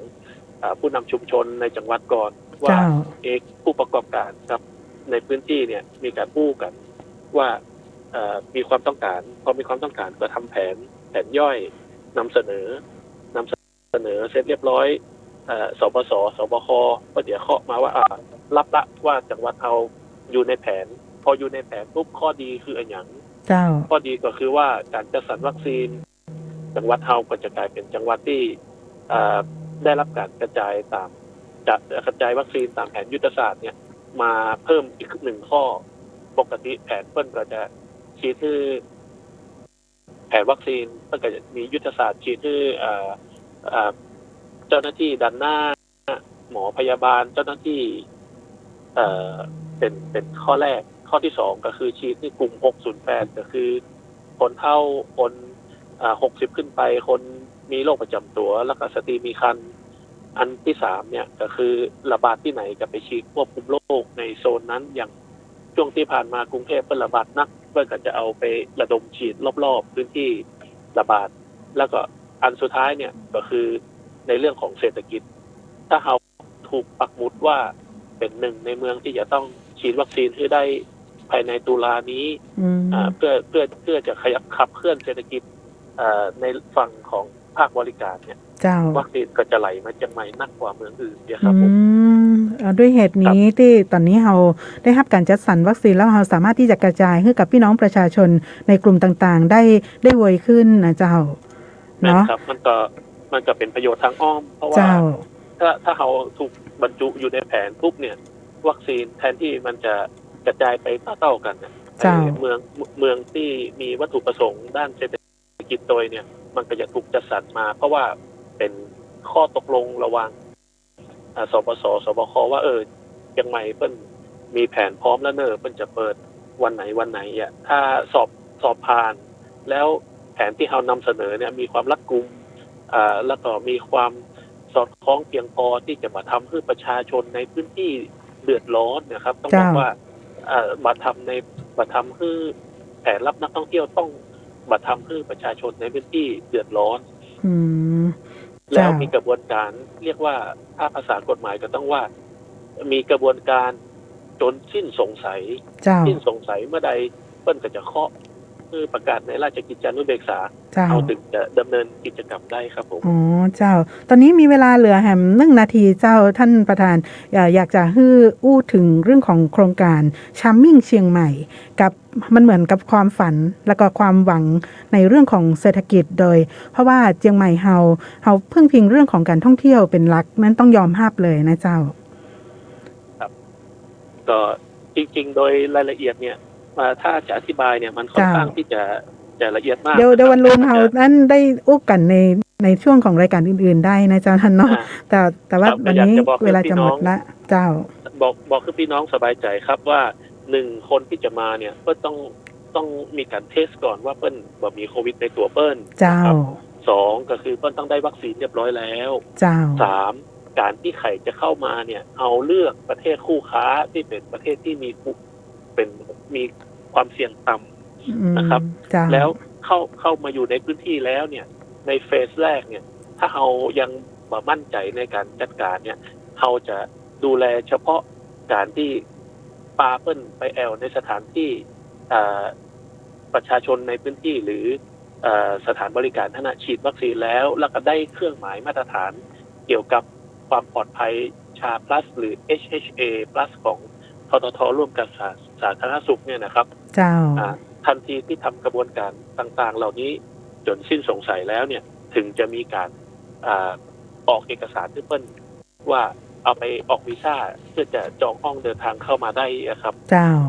ผู้นำชุมชนในจังหวัดก่อนว่าผู้ประกอบการครับในพื้นที่เนี่ยมีการพูดกันว่ามีความต้องการพอมีความต้องการก็ทำแผนย่อยนำเสนอเสร็จเรียบร้อยสบสสบคก็เดี๋ยวเคาะมาว่ารับละว่าจังหวัดเอาอยู่ในแผนพออยู่ในแผนปุ๊บข้อดีคืออะไรอย่างข้อดีก็คือว่าการจัดสรรวัคซีนจังหวัดเฮาก็จะกลายเป็นจังหวัดที่ได้รับการกระจายตามจะกระจายวัคซีนตามแผนยุทธศาสตร์เนี่ยมาเพิ่มอีก1ข้อปกติแผนเพิ่นก็จะชี้ชื่อแผนวัคซีนเพิ่นก็จะมียุทธศาสตร์ชี้ชื่อเจ้าหน้าที่ด้านหน้าหมอพยาบาลเจ้าหน้าที่เป็นข้อแรกข้อที่2ก็คือชี้ที่กลุ่ม608ก็คือคนเฒ่าคน60ขึ้นไปคนมีโรคประจำตัวแล้วก็สตรีมีครรภ์อันที่3เนี่ยก็คือระบาดที่ไหนจะไปฉีดควบคุมโรคในโซนนั้นอย่างช่วงที่ผ่านมากรุงเทพเป็นระบาดนัก เพื่อก็จะเอาไประดมฉีดรอบๆพื้นที่ระบาดแล้วก็อันสุดท้ายเนี่ยก็คือในเรื่องของเศรษฐกิจถ้าเราถูกปักหมุดว่าเป็นหนึ่งในเมืองที่จะต้องฉีดวัคซีนให้ได้ภายในตุลานี้เพื่อจะขับเคลื่อนเศรษฐกิจในฝั่งของภาคบริการเนี่ยวัคซีนก็จะไหลมาเชียงใหม่นักกว่าเมืองอื่นเนี่ยครับผมด้วยเหตุนี้ที่ตอนนี้เราได้รับการจัดสรรวัคซีนแล้วเราสามารถที่จะกระจายให้กับพี่น้องประชาชนในกลุ่มต่างๆได้ไวขึ้นนะเจ้าเนาะครับมันก็เป็นประโยชน์ทางอ้อมเพราะว่าถ้าเราถูกบรรจุอยู่ในแผนปุ๊บเนี่ยวัคซีนแทนที่มันจะกระจายไปเท่ากันเมืองที่มีวัตถุประสงค์ด้านเศรษฐกิจโดยเนี่ยมันก็จะถูกจัดสรรมาเพราะว่าเป็นข้อตกลงระหว่างสปส.สบค.ว่ายังไงเพิ่นมีแผนพร้อมแล้วเนอะเพิ่นจะเปิดวันไหนอ่ะถ้าสอบผ่านแล้วแผนที่เรานำเสนอเนี่ยมีความรัดกุมแล้วก็มีความสอดคล้องเพียงพอที่จะมาทำให้ประชาชนในพื้นที่เดือดร้อนนะครับต้องบอกว่ามาทำให้แผนรับนักท่องเที่ยวต้องมาทำให้ประชาชนในพื้นที่เดือดร้อนแล้วมีกระบวนการเรียกว่าถ้าภาษากฎหมายก็ต้องว่ามีกระบวนการจนสิ้นสงสัยเมื่อใดเปิ้นก็จะเคาะคือประกาศในราชกิจจานุเบกษาเอาถึงจะดำเนินกิจกรรมได้ครับผมอ๋อเจ้าตอนนี้มีเวลาเหลือแหม1 นาทีเจ้าท่านประธานอยากจะให้อู้ถึงเรื่องของโครงการชัมมิ่งเชียงใหม่กับมันเหมือนกับความฝันแล้วก็ความหวังในเรื่องของเศรษฐกิจโดยเพราะว่าเชียงใหม่เฮาพึ่งพิงเรื่องของการท่องเที่ยวเป็นหลักนั้นต้องยอมรับเลยนะเจ้าครับก็จริงๆโดยรายละเอียดเนี่ยถ้าจะอธิบายเนี่ยมันค่อนข้างที่จะละเอียดมากเดี๋ยววันรุ่งเฮานั้นได้อู้กันในช่วงของรายการอื่นๆได้นะเจ้าท่านเนาะแต่ว่าวันนี้เวลาจะหมดละเจ้าบอกคือพี่น้องสบายใจครับว่า1คนที่จะมาเนี่ยก็ต้องมีการเทสก่อนว่าเปิ้ลบ่มีโควิดในตัวเปิ้ลครับ2ก็คือเปิ้ลต้องได้วัคซีนเรียบร้อยแล้ว3การที่ไข่จะเข้ามาเนี่ยเอาเลือกประเทศคู่ค้าที่เป็นประเทศที่มีความเสี่ยงต่ำนะครับแล้วเข้ามาอยู่ในพื้นที่แล้วเนี่ยในเฟสแรกเนี่ยถ้าเรายังบ่มั่นใจในการจัดการเนี่ยเราจะดูแลเฉพาะการที่ปาเปิ้ลไปแอลในสถานที่ประชาชนในพื้นที่หรือสถานบริการขณะฉีดวัคซีนแล้วก็ได้เครื่องหมายมาตรฐานเกี่ยวกับความปลอดภัยชา plus หรือ HHA plus ของททท.ร่วมกับสาธารณสุขเนี่ยนะครับทันทีที่ทำกระบวนการต่างๆเหล่านี้จนสิ้นสงสัยแล้วเนี่ยถึงจะมีการออกเอกสารที่เปิ้ลว่าเอาไปออกวีซ่าเพื่อจะจองห้องเดินทางเข้ามาได้ครับ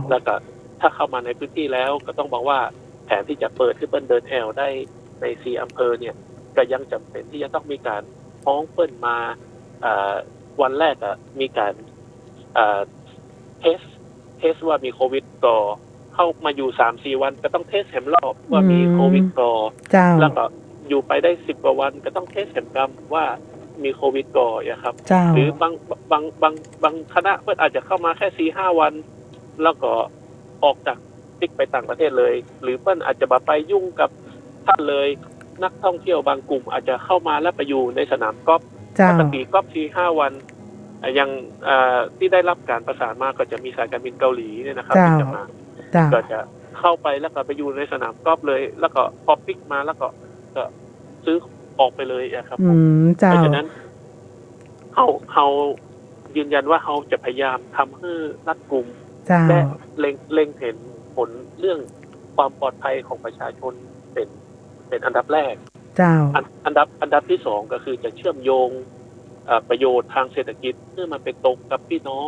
แล้วก็ถ้าเข้ามาในพื้นที่แล้วก็ต้องบอกว่าแผนที่จะเปิดที่เปิ้ลเดินแอลได้ใน4อำเภอเนี่ยก็ยังจำเป็นที่จะต้องมีการฟ้องเปิ้ลมาวันแรกมีการเทสว่ามีโควิดก่อเข้ามาอยู่ 3-4 วันก็ต้องเทสแหมรอบว่ามีโควิดก่อแล้วก็อยู่ไปได้10 กว่าวันก็ต้องเทสแหมกรรมว่ามีโควิดก่อครับหรือบางคณะเพื่อนอาจจะเข้ามาแค่ 4-5 วันแล้วก็ออกจากติ๊กไปต่างประเทศเลยหรือเพื่อนอาจจะไปยุ่งกับท่านเลยนักท่องเที่ยวบางกลุ่มอาจจะเข้ามาแล้วไปอยู่ในสนามกอล์ฟปกติกอล์ฟ 4-5 วันยังที่ได้รับการประสานมาก็จะมีสายการบินเกาหลีเนี่ยนะครับที่จะมาก็จะเข้าไปแล้วก็ไปอยู่ในสนามกอล์ฟเลยแล้วก็พอปิกมาแล้วก็ซื้อออกไปเลยครับเพราะฉะนั้นเขายืนยันว่าเขาจะพยายามทำให้รัดกุมและเล็งเห็นผลเรื่องความปลอดภัยของประชาชนเป็นอันดับแรกอันดับที่2ก็คือจะเชื่อมโยงประโยชน์ทางเศรษฐกิจเพื่อมาไปตรงกับพี่น้อง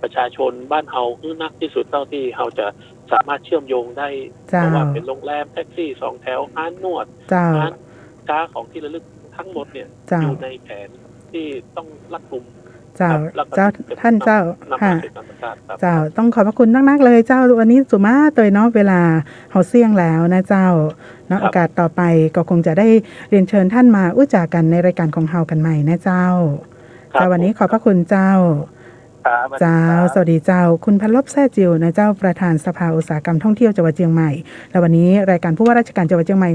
ประชาชนบ้านเฮาคือนักที่สุดเท่าที่เฮาจะสามารถเชื่อมโยงได้เพราะว่าเป็นโรงแรมแท็กซี่2 แถวร้านนวดร้านค้าของที่ระลึกทั้งหมดเนี่ยอยู่ในแผนที่ต้องรัดกุมเจ้าท่านเจ้าค่ะเจ้าต้องขอบพระคุณนักๆเลยเจ้าวันนี้สุมาเตยเนาะเวลาเฮาเสี่ยงแล้วนะเจ้าเนาะโอกาสต่อไปก็คงจะได้เรียนเชิญท่านมาอู้จากันในรายการของเฮากันใหม่นะเจ้าวันนี้ขอบพระคุณเจ้า ครับ เจ้าสวัสดีเจ้าคุณพันลบแซ่จิวนะเจ้าประธานสภาอุตสาหกรรมท่องเที่ยวจังหวัดเชียงใหม่และวันนี้รายการผู้ว่าราชการจังหวัดเชียงใหม่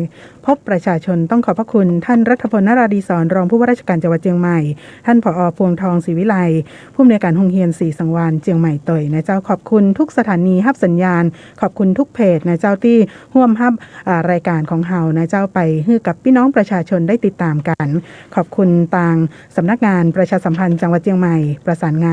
พบประชาชนต้องขอบพระคุณท่านรัฐพลนราดีศรรองผู้ว่าราชการจังหวัดเชียงใหม่ท่านผอ.พวงทองศรีวิไลผู้อำนวยการโรงเรียนศรีสังวาลเชียงใหม่ต่อยนะเจ้าขอบคุณทุกสถานีฮับสัญญาณขอบคุณทุกเพจนะเจ้าที่ร่วมฮับรายการของเฮานะเจ้าไปให้กับพี่น้องประชาชนได้ติดตามกันขอบคุณทางสำนักงานประชาสัมพันธ์จังหวัดเชียงใหม่ประสานงาน